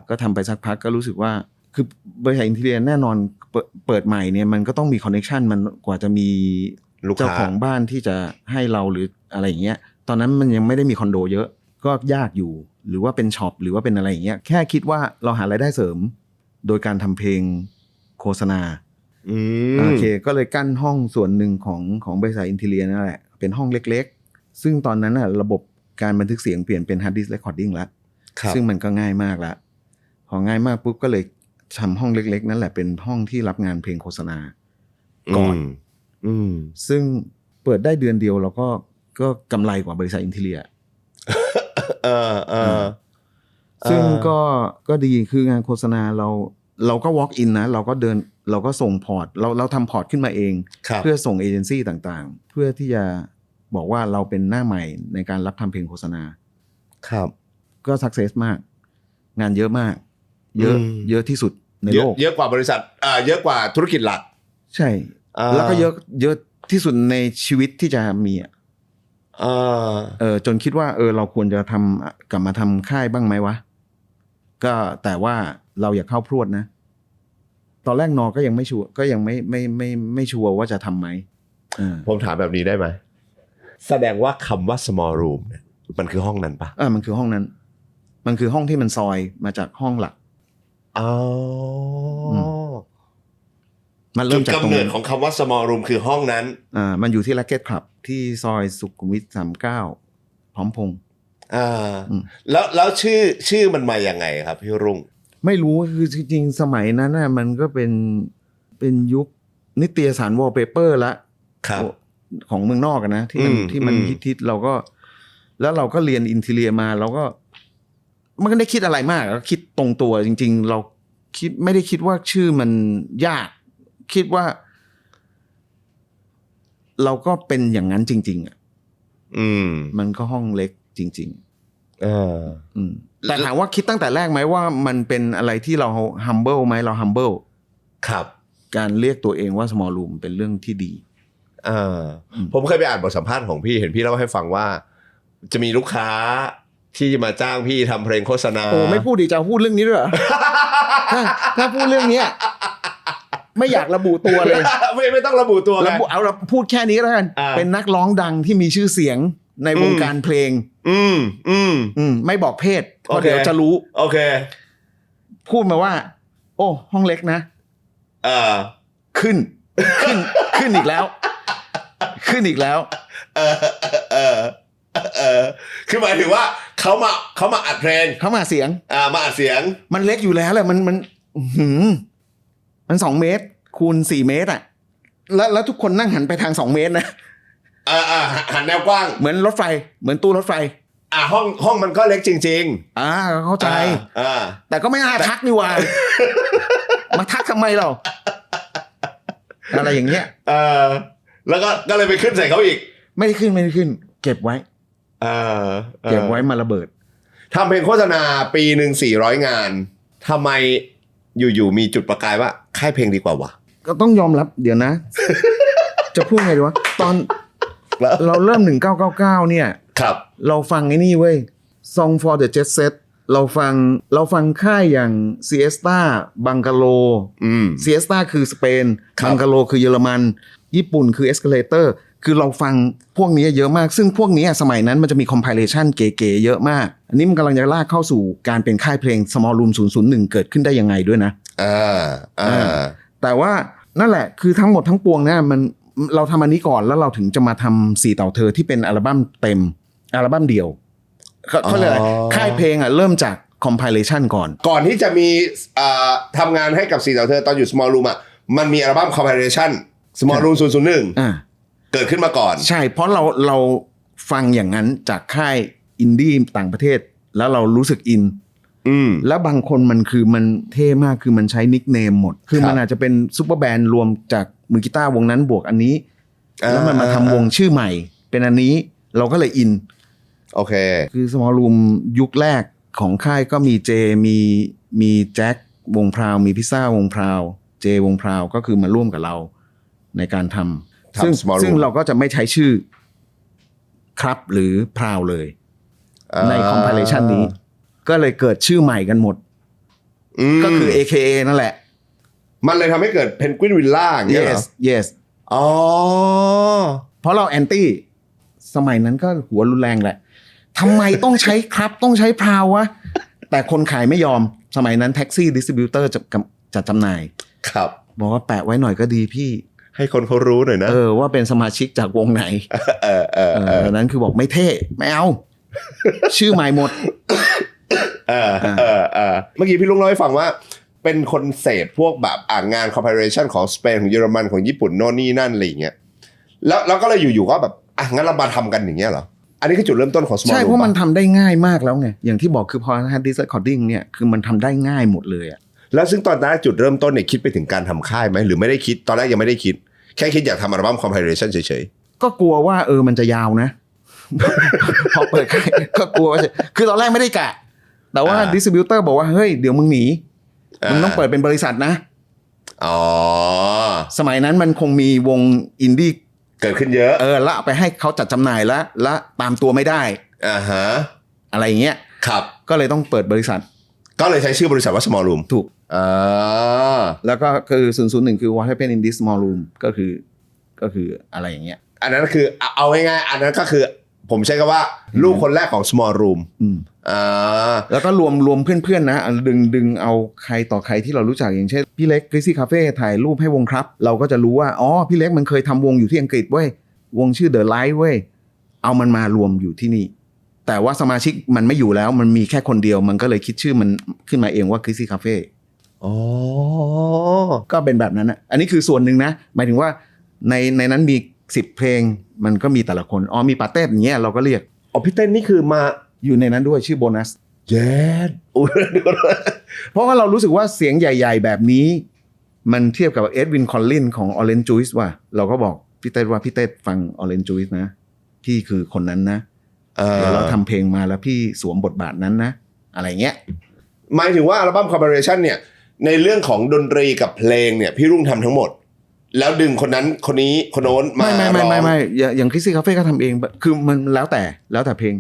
ก็ทำไปสักพักก็รู้สึกว่าคือบริษัทอินทีเรียแน่นอนเปิดใหม่เนี่ยมันก็ต้องมีคอนเนคชั่นมันกว่าจะมีเจ้าของบ้านที่จะให้เราหรืออะไรอย่างเงี้ยตอนนั้นมันยังไม่ได้มีคอนโดเยอะก็ยากอยู่หรือว่าเป็นช็อปหรือว่าเป็นอะไรอย่างเงี้ยแค่คิดว่าเราหารายได้เสริมโดยการทำเพลงโฆษณา โอเคก็เลยกั้นห้องส่วนหนึ่งของบริษัทอินทีเลียนั่นแหละเป็นห้องเล็กๆซึ่งตอนนั้นระบบการบันทึกเสียงเปลี่ยนเป็น hard disk recording แล้วซึ่งมันก็ง่ายมากแล้วพอง่ายมากปุ๊บก็เลยทำห้องเล็กๆนั่นแหละเป็นห้องที่รับงานเพลงโฆษณาก่อนซึ่งเปิดได้เดือนเดียวเราก็กำไรกว่าบริษัทอินทีเลียซึ่งก็ดีคืองานโฆษณาเราก็ walk in นะเราก็เดินเราก็ส่งพอร์ตเราทำพอร์ตขึ้นมาเองเพื่อส่งเอเจนซี่ต่างๆเพื่อที่จะบอกว่าเราเป็นหน้าใหม่ในการรับทำเพลงโฆษณาครับก็ success มากงานเยอะมากเยอะที่สุดในโลกเยอะกว่าบริษัทเยอะกว่าธุรกิจหลักใช่แล้วก็เยอะที่สุดในชีวิตที่จะมีจนคิดว่าเราควรจะกลับมาทำค่ายบ้างไหมวะก็แต่ว่าเราอย่าเข้าพรวดนะตอนแรกนอก็ยังไม่ชัวร์ก็ยังไม่ชัวร์ว่าจะทำไหมผมถามแบบนี้ได้ไหมแสดงว่าคำว่า small room เนี่ยมันคือห้องนั้นปะมันคือห้องนั้นมันคือห้องที่มันซอยมาจากห้องหลักมันเริ่มจากกำเนิดของคำว่า small room คือห้องนั้นมันอยู่ที่ Racket Club ที่ซอยสุขุมวิท39พร้อมพงษ์แล้วชื่อมันมาอย่างไงครับพี่รุ่งไม่รู้คือจริงๆสมัยนั้นน่ะมันก็เป็นยุคนิตยสารวอลเปเปอร์ละของเมืองนอกนะที่มันฮิตๆเราก็เรียนอินทีเรียมาเราก็มันก็ได้คิดอะไรมากแล้วคิดตรงตัวจริงๆเราไม่ได้คิดว่าชื่อมันยากคิดว่าเราก็เป็นอย่างนั้นจริงๆมันก็ห้องเล็กจริงๆแต่ถามว่าคิดตั้งแต่แรกไหมว่ามันเป็นอะไรที่เรา humble ไหมเรา humble ครับการเรียกตัวเองว่า small room เป็นเรื่องที่ดีผมเคยไปอ่านบทสัมภาษณ์ของพี่เห็นพี่เล่าให้ฟังว่าจะมีลูกค้าที่มาจ้างพี่ทำเพลงโฆษณาไม่พูดดีจะพูดเรื่องนี้ด้วย ถ้าพูดเรื่องนี้ไม่อยากระบุตัวเลย ไม่ต้องระบุตัวเลยเอาเราพูดแค่นี้แล้วกันเป็นนักร้องดังที่มีชื่อเสียงในวงการเพลงไม่บอกเพศเพราะเดี๋ยวจะรู้โอเคพูดมาว่าโอ้ห้องเล็กนะขึ้นอีกแล้วขึ้นอีกแล้วคือหมายถึงว่าเขามาอัดเพลงเขามาเสียงมาอัดเสียงมันเล็กอยู่แล้วแหละมัน2 เมตรคูณ4 เมตรอ่ะแล้วทุกคนนั่งหันไปทาง2 เมตรนะหันแนวกว้างเหมือนรถไฟเหมือนตู้รถไฟห้องมันก็เล็กจริงๆเข้าใจแต่ก็ไม่น่าทักนี่ว่ามาทักทำไมเราอะไรอย่างเงี้ยแล้วก็เลยไปขึ้นใส่เขาอีกไม่ได้ขึ้นเก็บไว้เก็บไว้มาระเบิดทำเพลงโฆษณาปีหนึ่ง400 งานทำไมอยู่มีจุดประกายว่าค่ายเพลงดีกว่าวะก็ต้องยอมรับเดี๋ยวนะ จะพูดไงดีวะตอนเราเริ่ม1999เนี่ยครับเราฟังไอ้นี่เว้ย Song for the Jet Set เราฟังค่ายอย่าง Siesta Bungalow Siesta คือสเปน Bungalow คือเยอรมันญี่ปุ่นคือ Escalator คือเราฟังพวกนี้เยอะมากซึ่งพวกนี้สมัยนั้นมันจะมี compilation เก๋ๆเยอะมากอันนี้มันกำลังจะลากเข้าสู่การเป็นค่ายเพลง Small Room 001 เกิดขึ้นได้ยังไงด้วยนะแต่ว่านั่นแหละคือทั้งหมดทั้งปวงเนี่ยมันเราทำอันนี้ก่อนแล้วเราถึงจะมาทำ4 เต่าเธอที่เป็นอัลบั้มเต็มอัลบั้มเดี่ยวเขาเรียกอะไรค่ายเพลงเริ่มจาก compilation ก่อนที่จะมีทำงานให้กับ4 เต่าเธอตอนอยู่ Small Room มันมีอัลบั้ม compilation Small Room 001เกิดขึ้นมาก่อนใช่เพราะเราฟังอย่างนั้นจากค่ายอินดี้ต่างประเทศแล้วเรารู้สึกอินแล้วบางคนมันเท่มากคือมันใช้นิคเนมหมดคือมันอาจจะเป็นซุปเปอร์แบนด์รวมจากมือกีตาร์วงนั้นบวกอันนี้แล้วมันมาทำวงชื่อใหม่เป็นอันนี้เราก็เลยอินโอเคคือ Small Room ยุคแรกของค่ายก็มีเจมีแจ็ควงพราวมีพิซซ่าวงพราวเจวงพราวก็คือมาร่วมกับเราในการทำซึ่งเราก็จะไม่ใช้ชื่อครับหรือพราวเลยใน compilation นี้ก็เลยเกิดชื่อใหม่กันหมดก็คือ AKA นั่นแหละมันเลยทำให้เกิดเพนกวินวิลล่าอย่างเงี้ยเหรอ yes เพราะเราแอนตี้สมัยนั้นก็หัวรุนแรงแหละทำไมต้องใช้ครับต้องใช้พราววะแต่คนขายไม่ยอมสมัยนั้นแท็กซี่ดิสทริบิวเตอร์จะจำหน่ายครับ บอกว่าแปะไว้หน่อยก็ดีพี่ ให้คนเขารู้หน่อยนะ ว่าเป็นสมาชิกจากวงไหนตอนนั้นคือบอกไม่เท่ไม่เอา ชื่อใหม่หมด เมื่อกี้พี่ลุงเล่าให้ฟังว่าเป็นคนเสพพวกแบบงาน compilation ของสเปนของเยอรมันของญี่ปุ่นโน่นนี่นั่นอะไรอย่างเงี้ยแล้วก็เลยอยู่ๆก็แบบงั้นเรามาทำกันอย่างเงี้ยเหรออันนี้คือจุดเริ่มต้นของ Small ใช่ Room เพราะมันทำได้ง่ายมากแล้วไงอย่างที่บอกคือพอ hard disk recording เนี่ยคือมันทำได้ง่ายหมดเลยอะ แล้วซึ่งตอนนั้นจุดเริ่มต้นเนี่ยคิดไปถึงการทำค่ายไหมหรือไม่ได้คิดตอนแรกยังไม่ได้คิดแค่คิดอยากทำอัลบั้ม compilation เฉย ก็กลัวว่ามันจะยาวนะ พอเปิดค่ายก็กลัวว่าจะคือตอนแรกไม่ได้กะแต่ว่าดิสติบิวเตอร์บอกว่าเฮ้ยเดี๋ยวมึงหนีมึงต้องเปิดเป็นบริษัทนะ อ๋อ สมัยนั้นมันคงมีวงอินดี้ เกิดขึ้นเยอะ แล้วเอาไปให้เขาจัดจำหน่ายและตามตัวไม่ได้ ฮะ อะไรอย่างเงี้ย ครับ ก็เลยต้องเปิดบริษัท ก็เลยใช้ชื่อบริษัทว่า Small Room ถูก แล้วก็คือ001คือ What Happened in this Small Room ก็คืออะไรอย่างเงี้ย อันนั้นคือเอาง่ายๆอันนั้นก็คือผมใช้คำว่าลูกคนแรกของ Small Room แล้วก็รวมเพื่อนๆนะดึงเอาใครต่อใครที่เรารู้จักอย่างเช่นพี่เล็ก Grizzly Cafe ถ่ายรูปให้วงครับเราก็จะรู้ว่าอ๋อพี่เล็กมันเคยทำวงอยู่ที่อังกฤษเว้ยวงชื่อ The Light เว้ยเอามันมารวมอยู่ที่นี่แต่ว่าสมาชิกมันไม่อยู่แล้วมันมีแค่คนเดียวมันก็เลยคิดชื่อมันขึ้นมาเองว่า Grizzly Cafe อ๋อ ก็เป็นแบบนั้นนะอันนี้คือส่วนหนึ่งนะหมายถึงว่าในนั้นมี10เพลงมันก็มีแต่ละคนมีปาเต้อย่างเงี้ยเราก็เรียก พี่เต้นนี่คือมา อยู่ในนั้นด้วยชื่อโบนัส เย็ดอุ้ย เพราะว่าเรารู้สึกว่าเสียงใหญ่ๆแบบนี้มันเทียบกับเอ็ดวินคอลลินของ Orange Juice ว่าเราก็บอกพี่เต้ว่าพี่เต้ฟัง Orange Juice นะพี่คือคนนั้นนะเดี๋ยวเราทำเพลงมาแล้วพี่สวมบทบาทนั้นนะอะไรเงี้ย หมายถึงว่าอัลบั้ม Collaboration เนี่ยในเรื่องของดนตรีกับเพลงเนี่ยพี่รุ่งทำทั้งหมดแล้วดึงคนนั้นคนนี้คนโน้นมาไม่อย่างคริสซี่คาเฟ่ก็ทำเองคือมันแล้วแต่เพลง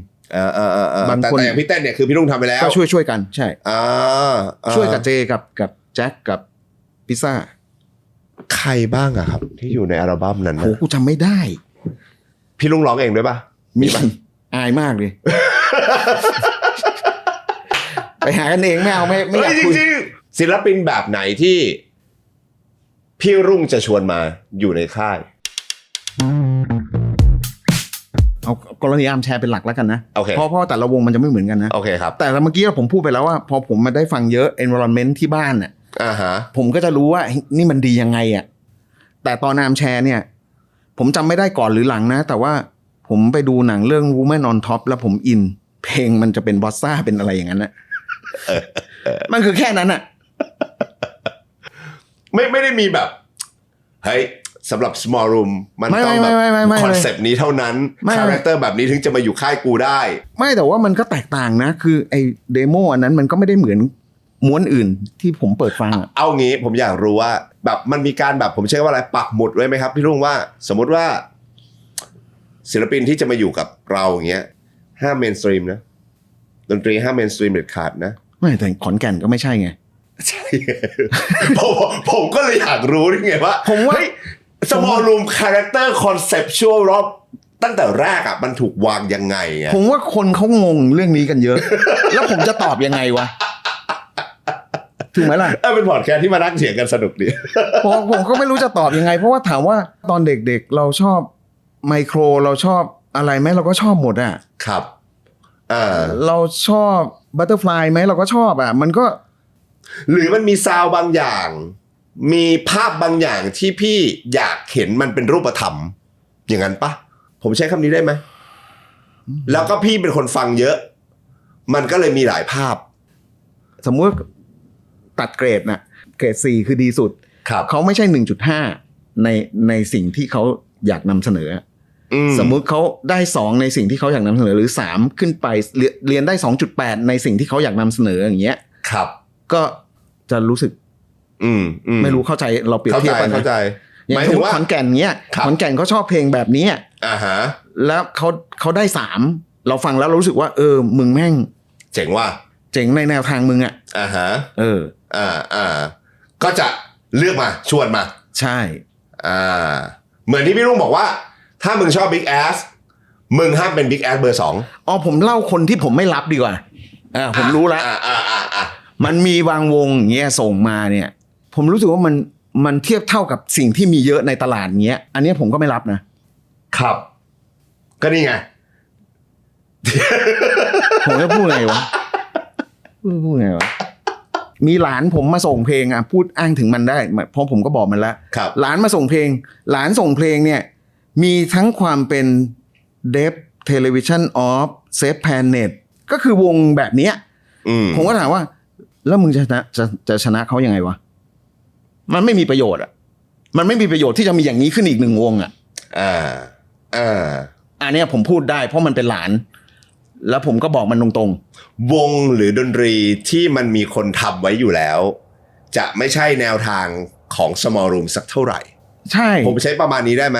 บางคน แต่อย่างพี่เต้นเนี่ยคือพี่รุ่งทำไปแล้วก็ช่วยกันใช่ช่วยกับเจกับแจ็คกับพิซซ่า ใครบ้างอะครับที่อยู่ในอัลบั้มนั้น โหกูจำไม่ได้ พี่รุ่งร้องเองด้วยป่ะ มีป่ะอายมากเลย ไปหากันเองไม่เอาไม่อยากคุยจริงๆศิลปินแบบไหนที่พี่รุ่งจะชวนมาอยู่ในค่ายเอากรณีอาร์มแชร์เป็นหลักแล้วกันนะ โอเค เพราะแต่ละวงมันจะไม่เหมือนกันนะโอเคครับแต่เมื่อกี้ผมพูดไปแล้วว่าพอผมมาได้ฟังเยอะ environment ที่บ้านน่ะผมก็จะรู้ว่านี่มันดียังไงอ่ะแต่ตอนอาร์มแชร์เนี่ยผมจำไม่ได้ก่อนหรือหลังนะแต่ว่าผมไปดูหนังเรื่อง Woman on Top แล้วผมอินเพลงมันจะเป็นบอสซ่าเป็นอะไรอย่างนั้นนะมันคือแค่นั้นอ่ะไม่ได้มีแบบเฮ้ยสำหรับ small room มันต้องแบบคอนเซปต์นี้เท่านั้นคาแรคเตอร์แบบนี้ถึงจะมาอยู่ค่ายกูได้ไม่แต่ว่ามันก็แตกต่างนะคือไอ้เดโมอันนั้นมันก็ไม่ได้เหมือนม้วนอื่นที่ผมเปิดฟังเอางี้ผมอยากรู้ว่าแบบมันมีการแบบผมเชื่อว่าอะไรปักหมุดไว้ไหมครับพี่รุ่งว่าสมมติว่าศิลปินที่จะมาอยู่กับเราอย่างเงี้ยห้ามเมนสตรีมนะดนตรีห้ามเมนสตรีมเด็ดขาดนะไม่แต่ขอนแก่นก็ไม่ใช่ไงใช่ผมก็เลยอยากรู้นี่ไงว่าผมว่าsmall room character conceptual รอบตั้งแต่แรกอ่ะมันถูกวางยังไงอ่ะผมว่าคนเขางงเรื่องนี้กันเยอะ แล้วผมจะตอบยังไงวะถูกไหมล่ะเป็นพอดแคสต์ที่มานั่งเถียงกันสนุกดีผมก็ไม่รู้จะตอบยังไงเพราะว่าถามว่าตอนเด็กๆเราชอบไมโครเราชอบอะไรไหมเราก็ชอบหมดอ่ะครับเราชอบบัตเตอร์ฟลายไหมเราก็ชอบอ่ะมันก็หรือมันมีซาวบางอย่างมีภาพบางอย่างที่พี่อยากเห็นมันเป็นรูปธรรมอย่างนั้นปะผมใช้คำนี้ได้ไหมแล้วก็พี่เป็นคนฟังเยอะมันก็เลยมีหลายภาพสมมติตัดเกรดน่ะเกรด4คือดีสุดเขาไม่ใช่ 1.5 ในสิ่งที่เขาอยากนำเสนอสมมุติเขาได้2ในสิ่งที่เขาอยากนำเสนอหรือ3ขึ้นไปเรียนได้ 2.8 ในสิ่งที่เขาอยากนำเสนออย่างเงี้ยครับก็จะรู้สึกไม่รู้เข้าใจเราเปรียบเทียบกันเข้าใจหมายถึงว่าขอนแก่นเงี้ยขอนแก่นเขาชอบเพลงแบบนี้แล้วเขาได้3เราฟังแล้วรู้สึกว่ามึงแม่งเจ๋งว่ะเจ๋งในแนวทางมึงอ่ะก็จะเลือกมาชวนมาใช่เหมือนที่พี่รุ่งบอกว่าถ้ามึงชอบ Big Ass มึงห้ามเป็น Big Ass เบอร์2ผมเล่าคนที่ผมไม่รับดีกว่าผมรู้แล้วมันมีบางวงอย่างเงี้ยส่งมาเนี่ยผมรู้สึกว่า มันเทียบเท่ากับสิ่งที่มีเยอะในตลาดเงี้ยอันนี้ผมก็ไม่รับนะครับ ก็นี่ไง ผมจะพูดไงวะพูดไงวะมีหลานผมมาส่งเพลงอ่ะพูดอ้างถึงมันได้เพราะผมก็บอกมันแล้ว ครับ หลานมาส่งเพลงหลานส่งเพลงเนี่ยมีทั้งความเป็นเดฟเทเลวิชันออฟเซฟแพนเน็ตก็คือวงแบบเนี้ยผมก็ถามว่าแล้วมึงจะชนะเขายังไงวะมันไม่มีประโยชน์อ่ะมันไม่มีประโยชน์ที่จะมีอย่างนี้ขึ้นอีกหนึ่งวงอ่ะอันเนี้ยผมพูดได้เพราะมันเป็นหลานแล้วผมก็บอกมันตรงๆวงหรือดนตรีที่มันมีคนทำไว้อยู่แล้วจะไม่ใช่แนวทางของ small room สักเท่าไหร่ใช่ผมใช้ประมาณนี้ได้ไหม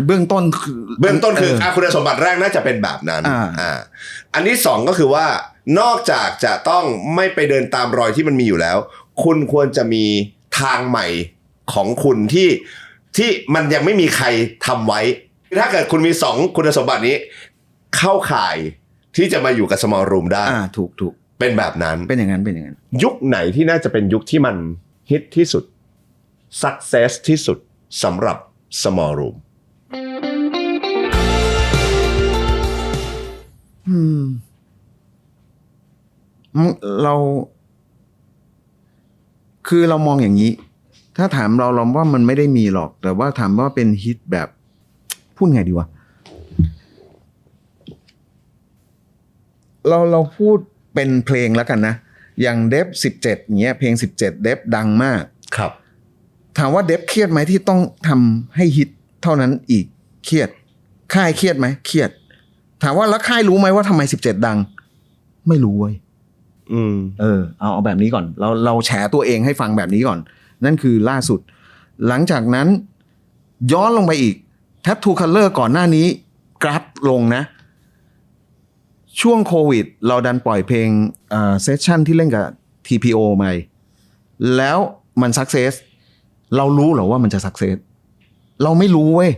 เบื้องต้นคือคุณสมบัติแรกน่าจะเป็นแบบนั้นอันที่สองก็คือว่านอกจากจะต้องไม่ไปเดินตามรอยที่มันมีอยู่แล้วคุณควรจะมีทางใหม่ของคุณที่มันยังไม่มีใครทำไว้ถ้าเกิดคุณมี2คุณสมบัตินี้เข้าข่ายที่จะมาอยู่กับ small room ได้ถูกเป็นแบบนั้นเป็นอย่างนั้นยุคไหนที่น่าจะเป็นยุคที่มันฮิตที่สุด success ที่สุดสำหรับ small room เราคือเรามองอย่างนี้ถ้าถามเราว่ามันไม่ได้มีหรอกแต่ว่าถามว่าเป็นฮิตแบบพูดไงดีวะเราพูดเป็นเพลงแล้วกันนะอย่างเดฟ17เงี้ยเพลง17เดฟดังมากครับถามว่าเดฟเครียดไหมที่ต้องทำให้ฮิตเท่านั้นอีกเครียดค่ายเครียดไหมเครียดถามว่าแล้วค่ายรู้ไหมว่าทำไม17ดังไม่รู้เว้ยเอาแบบนี้ก่อนเราแฉตัวเองให้ฟังแบบนี้ก่อนนั่นคือล่าสุดหลังจากนั้นย้อนลงไปอีก Tattoo Color ก่อนหน้านี้กราฟลงนะช่วงโควิดเราดันปล่อยเพลงเซสชั่นที่เล่นกับ TPO ใหม่แล้วมันสักเซสเรารู้เหรอว่ามันจะสักเซสเราไม่รู้เว้ย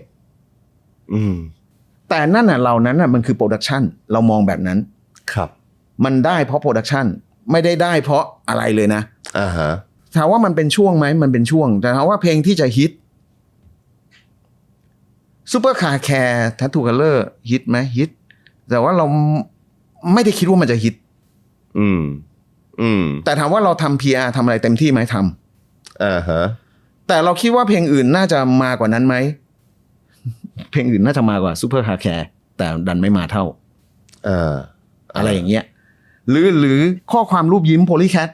แต่นั่นน่ะเรานั้นน่ะมันคือโปรดักชันเรามองแบบนั้นครับมันได้เพราะโปรดักชันไม่ได้เพราะอะไรเลยนะถามว่ามันเป็นช่วงไหมมันเป็นช่วงแต่ถามว่าเพลงที่จะฮิตซูเปอร์คาร์แคร์ทัตทูคัลเลอร์ฮิตไหมฮิตแต่ว่าเราไม่ได้คิดว่ามันจะฮิตแต่ถามว่าเราทำ PR ทำอะไรเต็มที่ไหมทำแต่เราคิดว่าเพลงอื่นน่าจะมากว่านั้นไหมเพลงอื่นน่าจะมากกว่าซูเปอร์คาร์แคร์แต่ดันไม่มาเท่าอะไรอย่างเงี้ยหรือข้อความรูปยิ้มโพลีแคท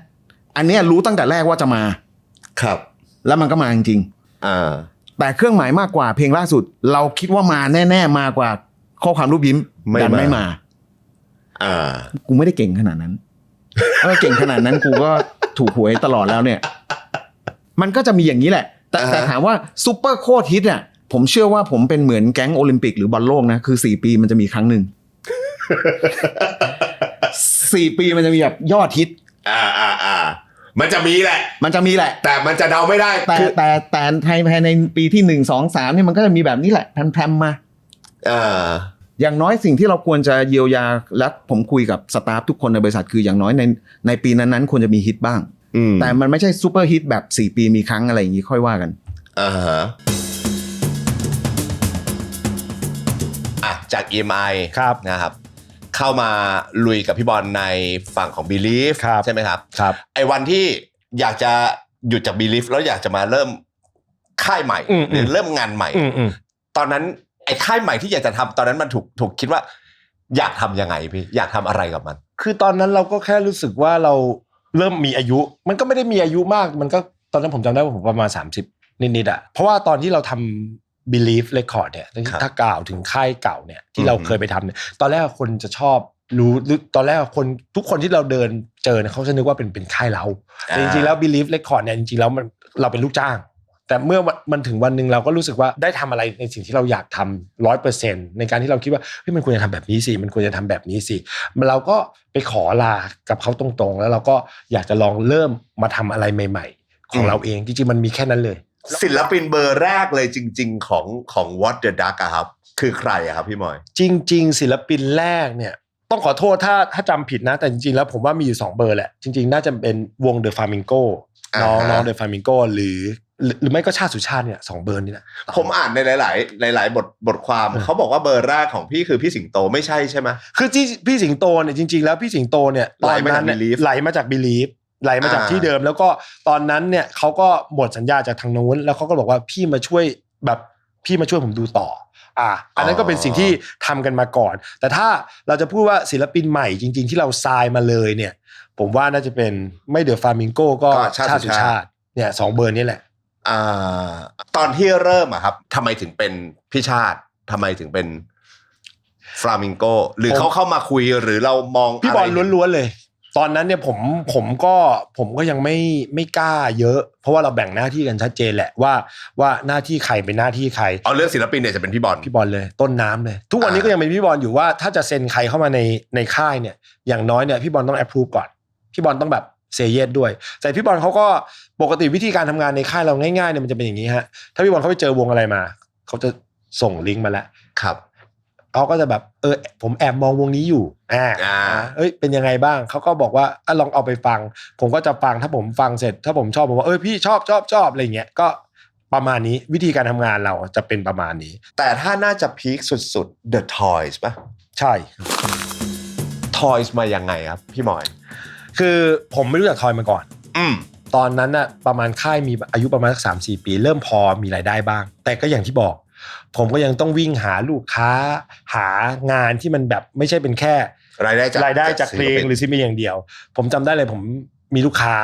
อันเนี้ยรู้ตั้งแต่แรกว่าจะมาครับแล้วมันก็มาจริงๆแต่เครื่องหมายมากกว่าเพลงล่าสุดเราคิดว่ามาแน่ๆมากกว่าข้อความรูปยิ้มดันไม่มากูไม่ได้เก่งขนาดนั้นถ้าเก่งขนาดนั้นกูก็ถูกหวยตลอดแล้วเนี่ยมันก็จะมีอย่างนี้แหละแต่ถามว่าซุปเปอร์โคตรฮิตอ่ะผมเชื่อว่าผมเป็นเหมือนแก๊งโอลิมปิกหรือบอลโลกนะคือ4ปีมันจะมีครั้งหนึ่ง4ปีมันจะมีแบบยอดฮิตมันจะมีแหละแต่มันจะเดาไม่ได้แต่ภายในปีที่1 2 3นี่มันก็จะมีแบบนี้แหละแพรมๆมาอย่างน้อยสิ่งที่เราควรจะเยียวยาและผมคุยกับสตาฟทุกคนในบริษัทคืออย่างน้อยในปีนั้นๆควรจะมีฮิตบ้างแต่มันไม่ใช่ซูเปอร์ฮิตแบบ4ปีมีครั้งอะไรอย่างนี้ค่อยว่ากันจาก EMI นะครับเข้ามาลุยกับพี่บอลในฝั่งของ Belief ใช่ไหมครับไอ้วันที่อยากจะหยุดจาก Belief แล้วอยากจะมาเริ่มค่ายใหม่หรือเริ่มงานใหม่ตอนนั้นไอ้ค่ายใหม่ที่อยากจะทำตอนนั้นมันถูกคิดว่าอยากทำยังไงพี่อยากทำอะไรกับมันคือตอนนั้นเราก็แค่รู้สึกว่าเราเริ่มมีอายุมันก็ไม่ได้มีอายุมากมันก็ตอนนั้นผมจำได้ว่าผมประมาณ30นิดๆอ่ะเพราะว่าตอนที่เราทำBelief Record เนี่ยถ้ากล่าวถึงค่ายเก่าเนี่ยที่เราเคยไปทำเนี่ยตอนแรกคนจะชอบรู้ตอนแรกทุกคนที่เราเดินเจอเนี่ยเขาจะนึกว่าเป็นค่ายเราแต่จริงๆแล้ว Belief Record เนี่ยจริงๆแล้วเราเป็นลูกจ้างแต่เมื่อมันถึงวันนึงเราก็รู้สึกว่าได้ทำอะไรในสิ่งที่เราอยากทำ 100% ในการที่เราคิดว่าเฮ้ยมันควรจะทำแบบนี้สิมันควรจะทำแบบนี้สิเราก็ไปขอลากับเขาตรงๆแล้วเราก็อยากจะลองเริ่มมาทำอะไรใหม่ๆของเราเองจริงๆมันมีแค่นั้นเลยศิลปินเบอร์แรกเลยจริงๆของ What the Duck อะครับคือใครอะครับพี่หมอยจริงๆศิลปินแรกเนี่ย ต้องขอโทษถ้าจำผิดนะแต่จริงๆแล้วผมว่ามีอยู่2เบอร์แหละจริงๆน่าจะเป็นวง The Flamingo น้อง The Flamingo หรือไม่ก็ชาติสุชาติเนี่ย2เบอร์นี้นะ ผมอ่านในหลายบทความเขาบอกว่าเบอร์แรกของพี่คือพี่สิงโตไม่ใช่ใช่ไหมคือที่พี่สิงโตเนี่ยจริงๆแล้วพี่สิงโตเนี่ยตอนนั้นไหลมาจาก Believe ไหลมาจากที่เดิมแล้วก็ตอนนั้นเนี่ยเขาก็หมดสัญญาจากทางนู้นแล้วเขาก็บอกว่าพี่มาช่วยผมดูต่ออันนั้นก็เป็นสิ่งที่ทำกันมาก่อนแต่ถ้าเราจะพูดว่าศิลปินใหม่จริงๆที่เราทรายมาเลยเนี่ยผมว่าน่าจะเป็นไม่เดอะฟลามิงโกก็ชาติสุชาติเนี่ย2เบอร์นี้แหละตอนที่เริ่มอะครับทำไมถึงเป็นพี่ชาติทำไมถึงเป็นฟลามิงโกหรือเขาเข้ามาคุยหรือเรามองพี่บอลล้วนๆเลยตอนนั้นเนี่ยผมก็ยังไม่กล้าเยอะเพราะว่าเราแบ่งหน้าที่กันชัดเจนแหละว่าหน้าที่ใครเป็นหน้าที่ใครเอาเรื่องศิลปินเนี่ยจะเป็นพี่บอลเลยต้นน้ำเลยทุกวันนี้ก็ยังเป็นพี่บอลอยู่ว่าถ้าจะเซ็นใครเข้ามาในค่ายเนี่ยอย่างน้อยเนี่ยพี่บอลต้องแอปพรูฟก่อนพี่บอลต้องแบบเซเยสด้วยแต่พี่บอลเขาก็ปกติวิธีการทำงานในค่ายเราง่ายๆเนี่ยมันจะเป็นอย่างนี้ฮะถ้าพี่บอลเขาไปเจอวงอะไรมาเขาจะส่งลิงก์มาแล้วครับเขาก็จะแบบผมแอบมองวงนี้อยู่เป็นยังไงบ้างเขาก็บอกว่าลองเอาไปฟังผมก็จะฟังถ้าผมฟังเสร็จถ้าผมชอบผมว่าพี่ชอบอะไรเงี้ยก็ประมาณนี้วิธีการทำงานเราจะเป็นประมาณนี้แต่ถ้าน่าจะพีคสุดๆ The Toys ป่ะใช่ Toys มายังไงครับพี่หมอยคือผมไม่รู้จัก Toys มาก่อนตอนนั้นน่ะประมาณค่ายมีอายุประมาณสัก 3-4 ปีเริ่มพอมีรายได้บ้างแต่ก็อย่างที่บอกผมก็ยังต้องวิ่งหาลูกค้าหางานที่มันแบบไม่ใช่เป็นแค่รายได้จากเพลงหรือซิมอย่างเดียวผมจำได้เลยผมมีลูกค้า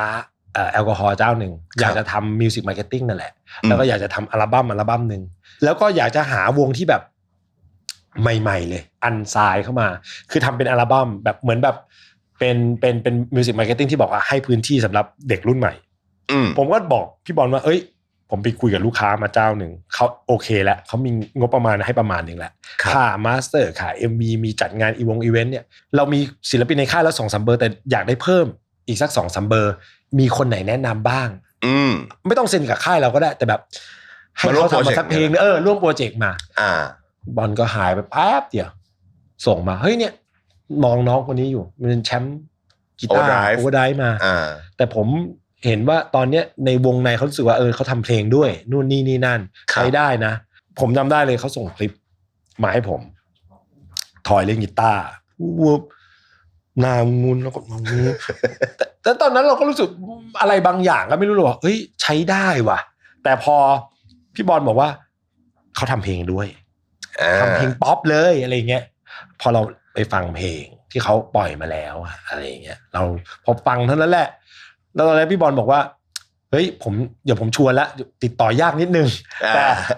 แอลกอฮอล์เจ้าหนึ่งอยากจะทำมิวสิกมาร์เก็ตติ้งนั่นแหละแล้วก็อยากจะทำอัลบั้มนึงแล้วก็อยากจะหาวงที่แบบใหม่ๆเลยอันไซด์เข้ามาคือทำเป็นอัลบั้มแบบเหมือนแบบเป็นมิวสิกมาร์เก็ตติ้งที่บอกว่าให้พื้นที่สำหรับเด็กรุ่นใหม่ผมก็บอกพี่บอลว่าผมไปคุยกับลูกค้ามาเจ้าหนึ่งเขาโอเคแล้วเขามีงบประมาณให้ประมาณนึงแล้วค่ามาสเตอร์ค่า MV มีจัดงานอีเวนต์เนี่ยเรามีศิลปินในค่ายแล้ว 2-3 เบอร์แต่อยากได้เพิ่มอีกสัก 2-3 เบอร์มีคนไหนแนะนำบ้างไม่ต้องเซ็นกับค่ายเราก็ได้แต่แบบให้เขาทำมาสักเพลงร่วมโปรเจกต์มาบอลก็หายไปแป๊บเดียวส่งมาเฮ้ยเนี่ยมองน้องคนนี้อยู่มันเป็นแชมป์กีตาร์โอเวอร์ไดฟ์มาแต่ผมเห็นว่าตอนเนี้ยในวงในเขารู้สึกว่าเขาทำเพลงด้วยนู่นนี่นั่นใช้ได้นะผมจำได้เลยเขาส่งคลิปมาให้ผมทอยเล่นกีตาร์วูบหน้างุนแล้วก็แต่ตอนนั้นเราก็รู้สึกอะไรบางอย่างก็ไม่รู้หรอกใช้ได้ว่ะแต่พอพี่บอลบอกว่าเขาทำเพลงด้วยทำเพลงป๊อปเลยอะไรเงี้ยพอเราไปฟังเพลงที่เขาปล่อยมาแล้วอะไรเงี้ยเราพอฟังเท่านั้นแหละแล้วตอนแรกพี่บอลบอกว่าเดี๋ยวผมชวนแล้วติดต่อยากนิดนึง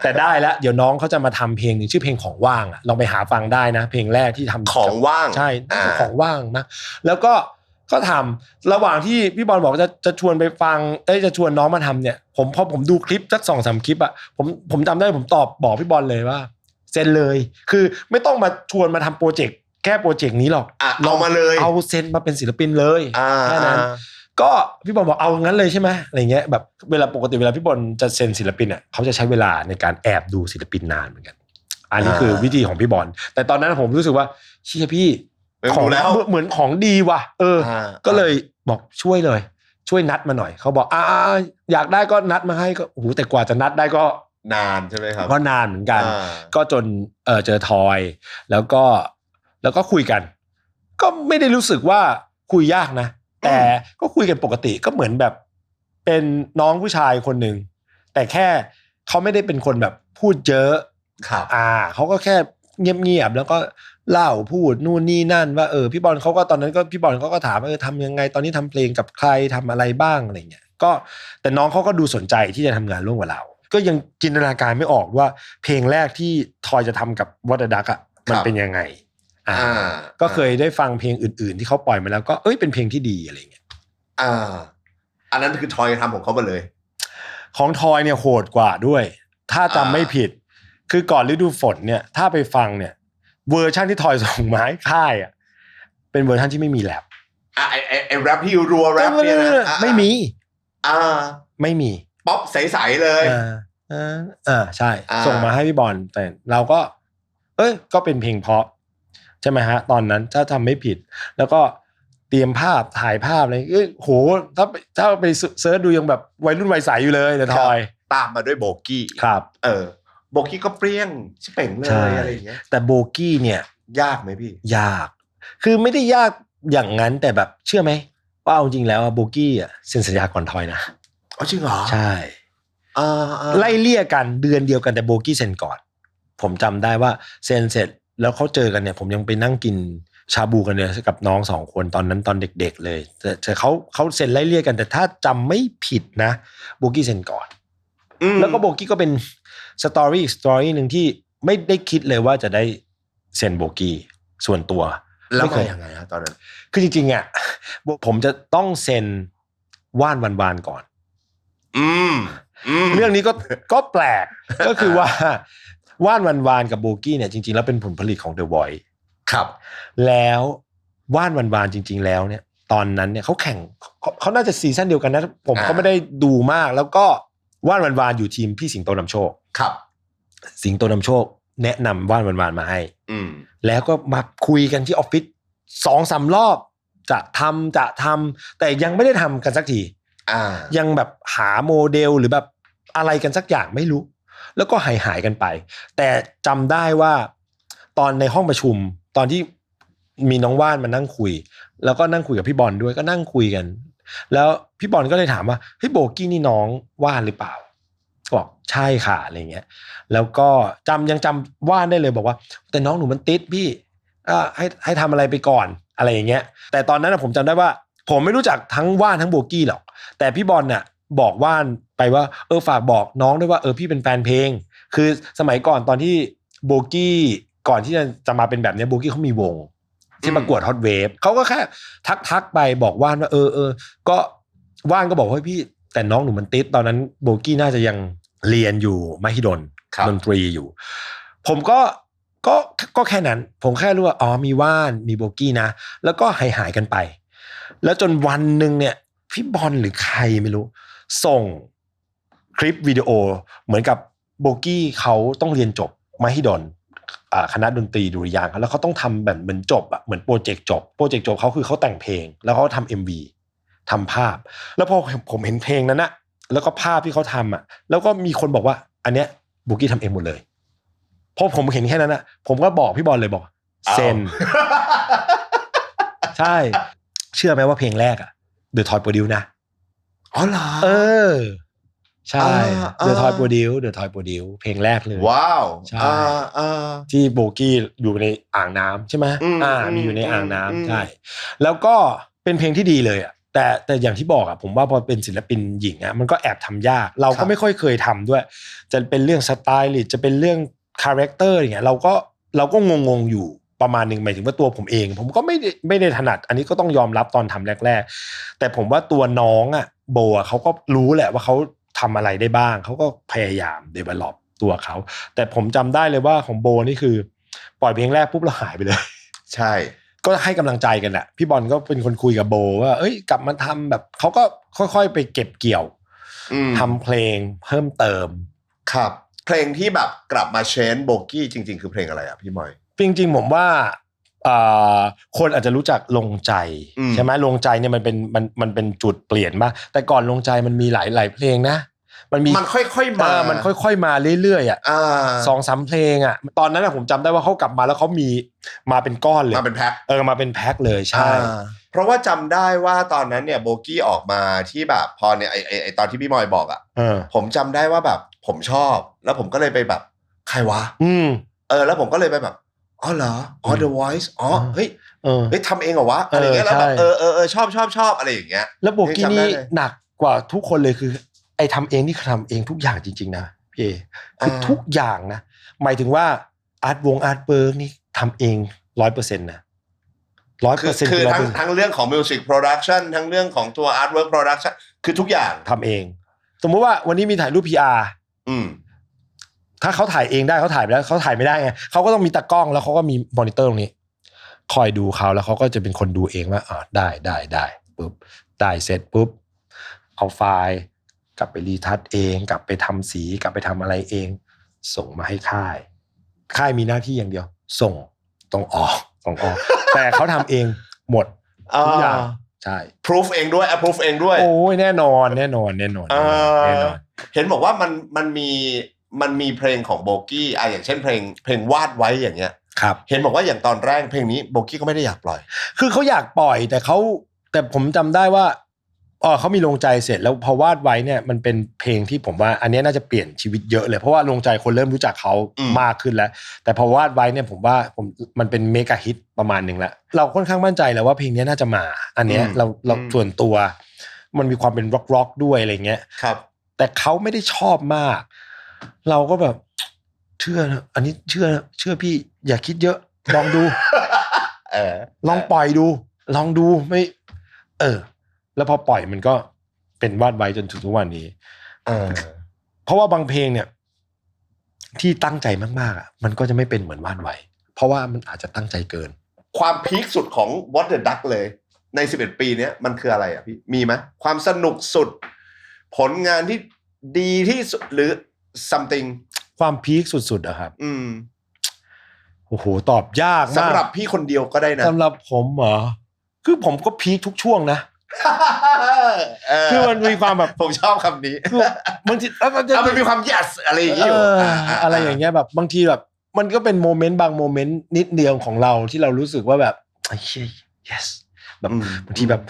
แต่ได้แล้วเดี๋ยวน้องเขาจะมาทำเพลงนึงชื่อเพลงของว่างลองไปหาฟังได้นะเพลงแรกที่ทำของว่างใช่ของว่างนะแล้วก็ทำระหว่างที่พี่บอลบอกจะชวนไปฟังจะชวนน้องมาทำเนี่ยพอผมดูคลิปสัก 2-3 คลิปอ่ะผมจำได้ผมบอกพี่บอลเลยว่าเซ็นเลยคือไม่ต้องมาชวนมาทำโปรเจกต์แค่โปรเจกต์นี้หรอกเอามาเลยเอาเซ็นมาเป็นศิลปินเลยแค่นั้นก็พี่บอลบอกเอางั้นเลยใช่ไหมอะไรเงี้ยแบบเวลาปกติเวลาพี่บอลจะเซ็นศิลปินอ่ะเขาจะใช้เวลาในการแอบดูศิลปินนานเหมือนกันอันนี้คือวิธีของพี่บอลแต่ตอนนั้นผมรู้สึกว่าเชี่ยพี่ของแล้วเหมือนของดีว่ะก็เลยบอกช่วยเลยช่วยนัดมาหน่อยเขาบอกอยากได้ก็นัดมาให้ก็โอ้โหแต่กว่าจะนัดได้ก็นานใช่ไหมครับก็นานเหมือนกันก็จนเจอทอยแล้วก็คุยกันก็ไม่ได้รู้สึกว่าคุยยากนะแต่ก็คุยกันปกติก็เหมือนแบบเป็นน้องผู้ชายคนหนึ่งแต่แค่เขาไม่ได้เป็นคนแบบพูดเยอะเขาก็แค่เงียบๆแล้วก็เล่าพูดนู่นนี่นั่นว่าพี่บอลเขาก็ตอนนั้นก็พี่บอลเขาก็ถามว่าทำยังไงตอนนี้ทำเพลงกับใครทำอะไรบ้างอะไรเงี้ยก็แต่น้องเขาก็ดูสนใจที่จะทำงานร่วมกับเราก็ยังจินตนาการไม่ออกว่าเพลงแรกที่ทอยจะทำกับวอเตอร์ดักมันเป็นยังไงก็เคยได้ฟังเพลงอื่นๆที่เขาปล่อยมาแล้วก็เป็นเพลงที่ดีอะไรเงี้ยอันนั้นคือทอยทำของเขามาเลยของทอยเนี่ยโหดกว่าด้วยถ้าจำไม่ผิดคือก่อนฤดูฝนเนี่ยถ้าไปฟังเนี่ยเวอร์ชันที่ทอยส่งมาให้ค่ายเป็นเวอร์ชันที่ไม่มีแรปไอ้แรปที่รัวแรปเนี่ยนะไม่มีไม่มีป๊อปใสๆเลยใช่ส่งมาให้พี่บอลแต่เราก็ก็เป็นเพลงเพราะ ใช่ไหมฮะตอนนั้นถ้าทำไม่ผิดแล้วก็เตรียมภาพถ่ายภาพอะไรโหถ้าไปเซิร์ชดูยังแบบวัยรุ่นวัยใสอยู่เลยแต่ทอย ตามมาด้วยโบกี้ ครับ โบกี้ก็เปรี้ยงชิเป่งเลยอะไรอย่างเงี้ย แต่โบกี้เนี่ย ยากไหมพี่ ยากคือไม่ได้ยากอย่างนั้นแต่แบบเชื่อไหมว่าเอาจริงแล้วโบกี้อ่ะเซ็นสัญญาก่อนทอยนะ อ๋อจริงเหรอ ใช่ไล่เลี่ยกันเดือนเดียวกันแต่โบกี้เซ็นก่อนผมจำได้ว่าเซ็นเสร็จแล้วเขาเจอกันเนี่ยผมยังไปนั่งกินชาบูกันเนี่ยกับน้อง2คนตอนนั้นตอนเด็กๆเลยแต่เขาเซ็นไล่เลี่ยกันแต่ถ้าจำไม่ผิดนะโบกี้เซ็นก่อนแล้วก็โบกี้ก็เป็นสตอรี่นึงที่ไม่ได้คิดเลยว่าจะได้เซ็นโบกี้ส่วนตัว แล้วมายังไงฮะตอนนั้น คือจริงๆอ่ะผมจะต้องเซ็นว่านวันๆก่อนเรื่องนี้ก็แปลก ก็คือว่าว่านวันๆกับโบกี้เนี่ยจริงๆแล้วเป็นผลผลิตของ The Voice ครับแล้วว่านวันๆจริงๆแล้วเนี่ยตอนนั้นเนี่ยเขาแข่งเขาน่าจะซีซั่นเดียวกันนะผมก็ไม่ได้ดูมากแล้วก็ว่านวันๆอยู่ทีมพี่สิงโตนำโชคครับสิงโตนำโชคแนะนำว่านวันๆมาให้แล้วก็มาคุยกันที่ออฟฟิศ 2-3 รอบจะทำแต่ยังไม่ได้ทำกันสักทียังแบบหาโมเดลหรือแบบอะไรกันสักอย่างไม่รู้แล้วก็หายกันไปแต่จำได้ว่าตอนในห้องประชุมตอนที่มีน้องว่านมานั่งคุยแล้วก็นั่งคุยกับพี่บอลด้วยก็นั่งคุยกันแล้วพี่บอลก็เลยถามว่าเฮ้ยโบกี้นี่น้องว่านหรือเปล่าบอกใช่ค่ะอะไรเงี้ยแล้วก็ยังจำว่านได้เลยบอกว่าแต่น้องหนูมันติดพี่ให้ทำอะไรไปก่อนอะไรอย่างเงี้ยแต่ตอนนั้นผมจำได้ว่าผมไม่รู้จักทั้งว่านทั้งโบกี้หรอกแต่พี่บอลน่ะบอกว่านไปว่าฝากบอกน้องด้วยว่าพี่เป็นแฟนเพลงคือสมัยก่อนตอนที่โบกี้ก่อนที่จะมาเป็นแบบนี้โบกี้เขามีวงที่ประกวดฮอตเวฟเขาก็แค่ทักไปบอกว่านว่าก็ว่านก็บอกว่าพี่แต่น้องหนูมันติดตอนนั้นโบกี้น่าจะยังเรียนอยู่มหิดลดนตรีอยู่ผมก็แค่นั้นผมแค่รู้ว่ามีว่านมีโบกี้นะแล้วก็หายกันไปแล้วจนวันหนึ่งเนี่ยพี่บอลหรือใครไม่รู้ส่งคลิปวิดีโอเหมือนกับโบกี้เขาต้องเรียนจบมหิดลคณะดนตรีดุริยางค์แล้วเขาต้องทำแบบเหมือนจบเหมือนโปรเจกต์จบเขาคือเขาแต่งเพลงแล้วเขาทำ MV ทำภาพแล้วพอผมเห็นเพลงนั้นนะแล้วก็ภาพที่เขาทำแล้วก็มีคนบอกว่าอันเนี้ยโบกี้ทำเองหมดเลยพอผมเห็นแค่นั้นผมก็บอกพี่บอลเลยบอกเซ็น ใช่เชื่อไหมว่าเพลงแรกThe Toy Produce นะอ๋อเหรอใช่ The Toy Produce เพลงแรกเลยว้าวใช่ที่โบกี้อยู่ในอ่างน้ำใช่ไหมมีอยู่ในอ่างน้ำใช่แล้วก็เป็นเพลงที่ดีเลยแต่อย่างที่บอกผมว่าพอเป็นศิลปินหญิงมันก็แอบทำยากเราก็ไม่ค่อยเคยทำด้วยจะเป็นเรื่องสไตล์หรือจะเป็นเรื่องคาแรคเตอร์อย่างเงี้ยเราก็งงอยู่ประมาณนึงหมายถึงว่าตัวผมเองผมก็ไม่ได้ถนัดอันนี้ก็ต้องยอมรับตอนทำแรกๆแต่ผมว่าตัวน้องโบเขาก็รู้แหละว่าเขาทำอะไรได้บ้างเขาก็พยายาม develop ตัวเขาแต่ผมจำได้เลยว่าของโบนี่คือปล่อยเพลงแรกปุ๊บแล้วหายไปเลยใช่ก็ให้กำลังใจกันแหละพี่บอลก็เป็นคนคุยกับโบว่ากลับมาทำแบบเขาก็ค่อยๆไปเก็บเกี่ยวทำเพลงเพิ่มเติมครับเพลงที่แบบกลับมาเชนโบกี้จริงๆคือเพลงอะไรพี่มอยจริงๆผมว่าคนอาจจะรู้จักลงใจใช่ไหมลงใจเนี่ยมันเป็นจุดเปลี่ยนมากแต่ก่อนลงใจมันมีหลายเพลงนะมันค่อยๆมามันค่อยๆมาเรื่อยๆ2-3 เพลงตอนนั้นผมจำได้ว่าเขากลับมาแล้วเขามีมาเป็นก้อนเลยมาเป็นแพ็คมาเป็นแพ็คเลยใช่เพราะว่าจำได้ว่าตอนนั้นเนี่ยโบกี้ออกมาที่แบบพอเนี่ยไอตอนที่พี่มอยบอกผมจำได้ว่าแบบผมชอบแล้วผมก็เลยไปแบบใครวะแล้วผมก็เลยไปแบบอ๋อเหรอThe Voice เฮ้ยทำเองเหรอวะอะไรเงี้ยแล้วแบบชอบอะไรอย่างเงี้ยแล้วโบกี้นี่หนักกว่าทุกคนเลยคือไอ้ทำเองนี่ทำเองทุกอย่างจริงๆนะพี่คือทุกอย่างนะหมายถึงว่าอาร์ตเวิร์กนี่ทำเอง 100% นะ 100% คือทั้งเรื่องของ Music Production ทั้งเรื่องของตัว Artwork Production คือทุกอย่างทำเองสมมติว่าวันนี้มีถ่ายรูป PR ถ้าเขาถ่ายเองได้เขาถ่ายไปแล้วเขาถ่ายไม่ได้ไงเขาก็ต้องมีตากล้องแล้วเขาก็มีมอนิเตอร์ตรงนี้คอยดูเขาแล้วเขาก็จะเป็นคนดูเองว่าได้ปุ๊บได้เสร็จปุ๊บเอาไฟล์กลับไปรีทัชเองกลับไปทำสีกลับไปทำอะไรเองส่งมาให้ค่ายมีหน้าที่อย่างเดียวส่งต้องออก ส่งออก แต่เขาทำเองหมดทุกอย่างใช่ proof เองด้วย approve เองด้วย โอ้ยแน่นอนแน่นอน เห็นบอกว่ามันมีเพลงของโบกี้อย่างเช่นเพลงวาดไว้อย่างเงี้ย ครับ เห็นบอกว่าอย่างตอนแรกเพลงนี้โบกี้ก็ไม่ได้อยากปล่อย คือเขาอยากปล่อยแต่ผมจำได้ว่าเขามีลงใจเสร็จแล้วพอวาดไว้เนี่ยมันเป็นเพลงที่ผมว่าอันนี้น่าจะเปลี่ยนชีวิตเยอะเลยเพราะว่าลงใจคนเริ่มรู้จักเขามากขึ้นแล้วแต่พอวาดไว้เนี่ยผมว่ามันเป็นเมกะฮิตประมาณนึงแล้วเราค่อนข้างมั่นใจแล้วว่าเพลงนี้น่าจะมาอันเนี้ยเราส่วนตัวมันมีความเป็นร็อกด้วยอะไรเงี้ยครับแต่เขาไม่ได้ชอบมากเราก็แบบเชื่ออันนี้เชื่อพี่อย่าคิดเยอะลองดู ลองปล่อยดูลองดูไม่แล้วพอปล่อยมันก็เป็นวาดไว้จนถึงทุกวันนี้เพราะว่าบางเพลงเนี่ยที่ตั้งใจมากๆมันก็จะไม่เป็นเหมือนวาดไว้เพราะว่ามันอาจจะตั้งใจเกินความพีคสุดของ What the Duck เลยใน11ปีนี้มันคืออะไรอ่ะพี่มีไหมความสนุกสุดผลงานที่ดีที่สุดหรือ something ความพีคสุดๆอะครับโอ้โหตอบยากมากสำหรับพี่คนเดียวก็ได้นะสำหรับผมเหรอคือผมก็พีคทุกช่วงนะคือมันมีความแบบผมชอบคำนี้คือบางทีมันมีความ yes อะไรอย่างเงี้ยอะไรอย่างเงี้ยแบบบางทีแบบมันก็เป็นโมเมนต์บางโมเมนต์นิดเดียวของเราที่เรารู้สึกว่าแบบไอ้เหี้ย yes แบบบางทีแบบ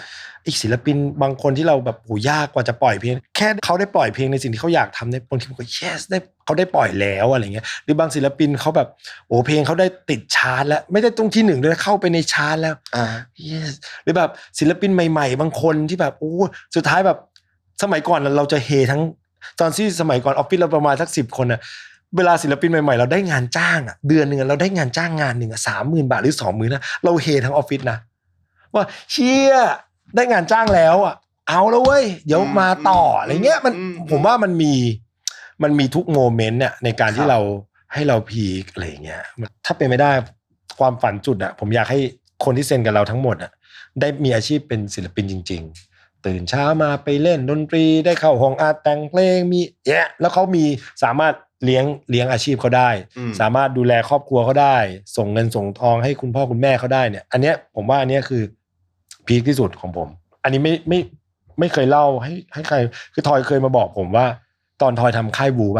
อีกศิลปินบางคนที่เราแบบโหยากกว่าจะปล่อยเพลงแค่เขาได้ปล่อยเพลงในสิ่งที่เขาอยากทำในบางทีมันก็ yes ได้เขาได้ปล่อยแล้วอะไรเงี้ยหรือบางศิลปินเขาแบบโอ้เพลงเขาได้ติดชาร์ตแล้วไม่ได้ตรงที่1ด้วยเข้าไปในชาร์ตแล้วyes หรือแบบศิลปินใหม่ๆบางคนที่แบบโอ้สุดท้ายแบบสมัยก่อนเราจะเฮทั้งตอนที่สมัยก่อนออฟฟิศเราประมาณสัก10 คนเวลาศิลปินใหม่ๆเราได้งานจ้างเดือนนึงเราได้งานจ้างงานนึง30,000 บาทหรือ 20,000นะเราเฮทั้งออฟฟิศนะว่าเชี่ยได้งานจ้างแล้วเอาแล้วเว้ยเดี๋ยวมาต่ออะไรเงี้ยมันผมว่ามันมีทุกโมเมนต์เนี่ยในการที่เราให้เราพีคอะไรเงี้ยถ้าเป็นไม่ได้ความฝันจุดผมอยากให้คนที่เซ็นกับเราทั้งหมดได้มีอาชีพเป็นศิลปินจริงๆตื่นเช้ามาไปเล่นดนตรีได้เข้าห้องอัดแต่งเพลงมีแล้วเขามีสามารถเลี้ยงอาชีพเขาได้สามารถดูแลครอบครัวเขาได้ส่งเงินส่งทองให้คุณพ่อคุณแม่เขาได้เนี่ยอันเนี้ยผมว่าอันเนี้ยคือพีคที่สุดของผมอันนี้ไม่เคยเล่าให้ใครคือทอยเคยมาบอกผมว่าตอนทอยทำค่ายบูบ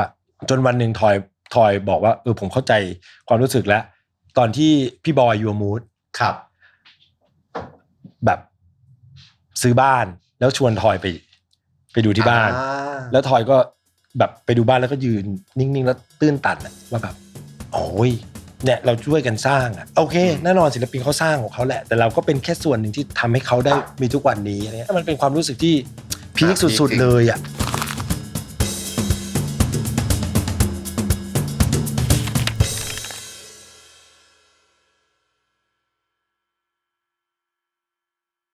จนวันหนึ่งทอยบอกว่าผมเข้าใจความรู้สึกแล้วตอนที่พี่บอยยูมูดครับแบบซื้อบ้านแล้วชวนทอยไปดูที่บ้านแล้วทอยก็แบบไปดูบ้านแล้วก็ยืนนิ่งๆแล้วตื้นตันว่าแบบโอ้ยเนี่ยเราช่วยกันสร้างโอเคแน่นอนศิลปินเขาสร้างของเขาแหละแต่เราก็เป็นแค่ส่วนหนึ่งที่ทำให้เขาได้มีทุกวันนี้อะไรเงี้ยมันเป็นความรู้สึกที่พีคสุดๆเลย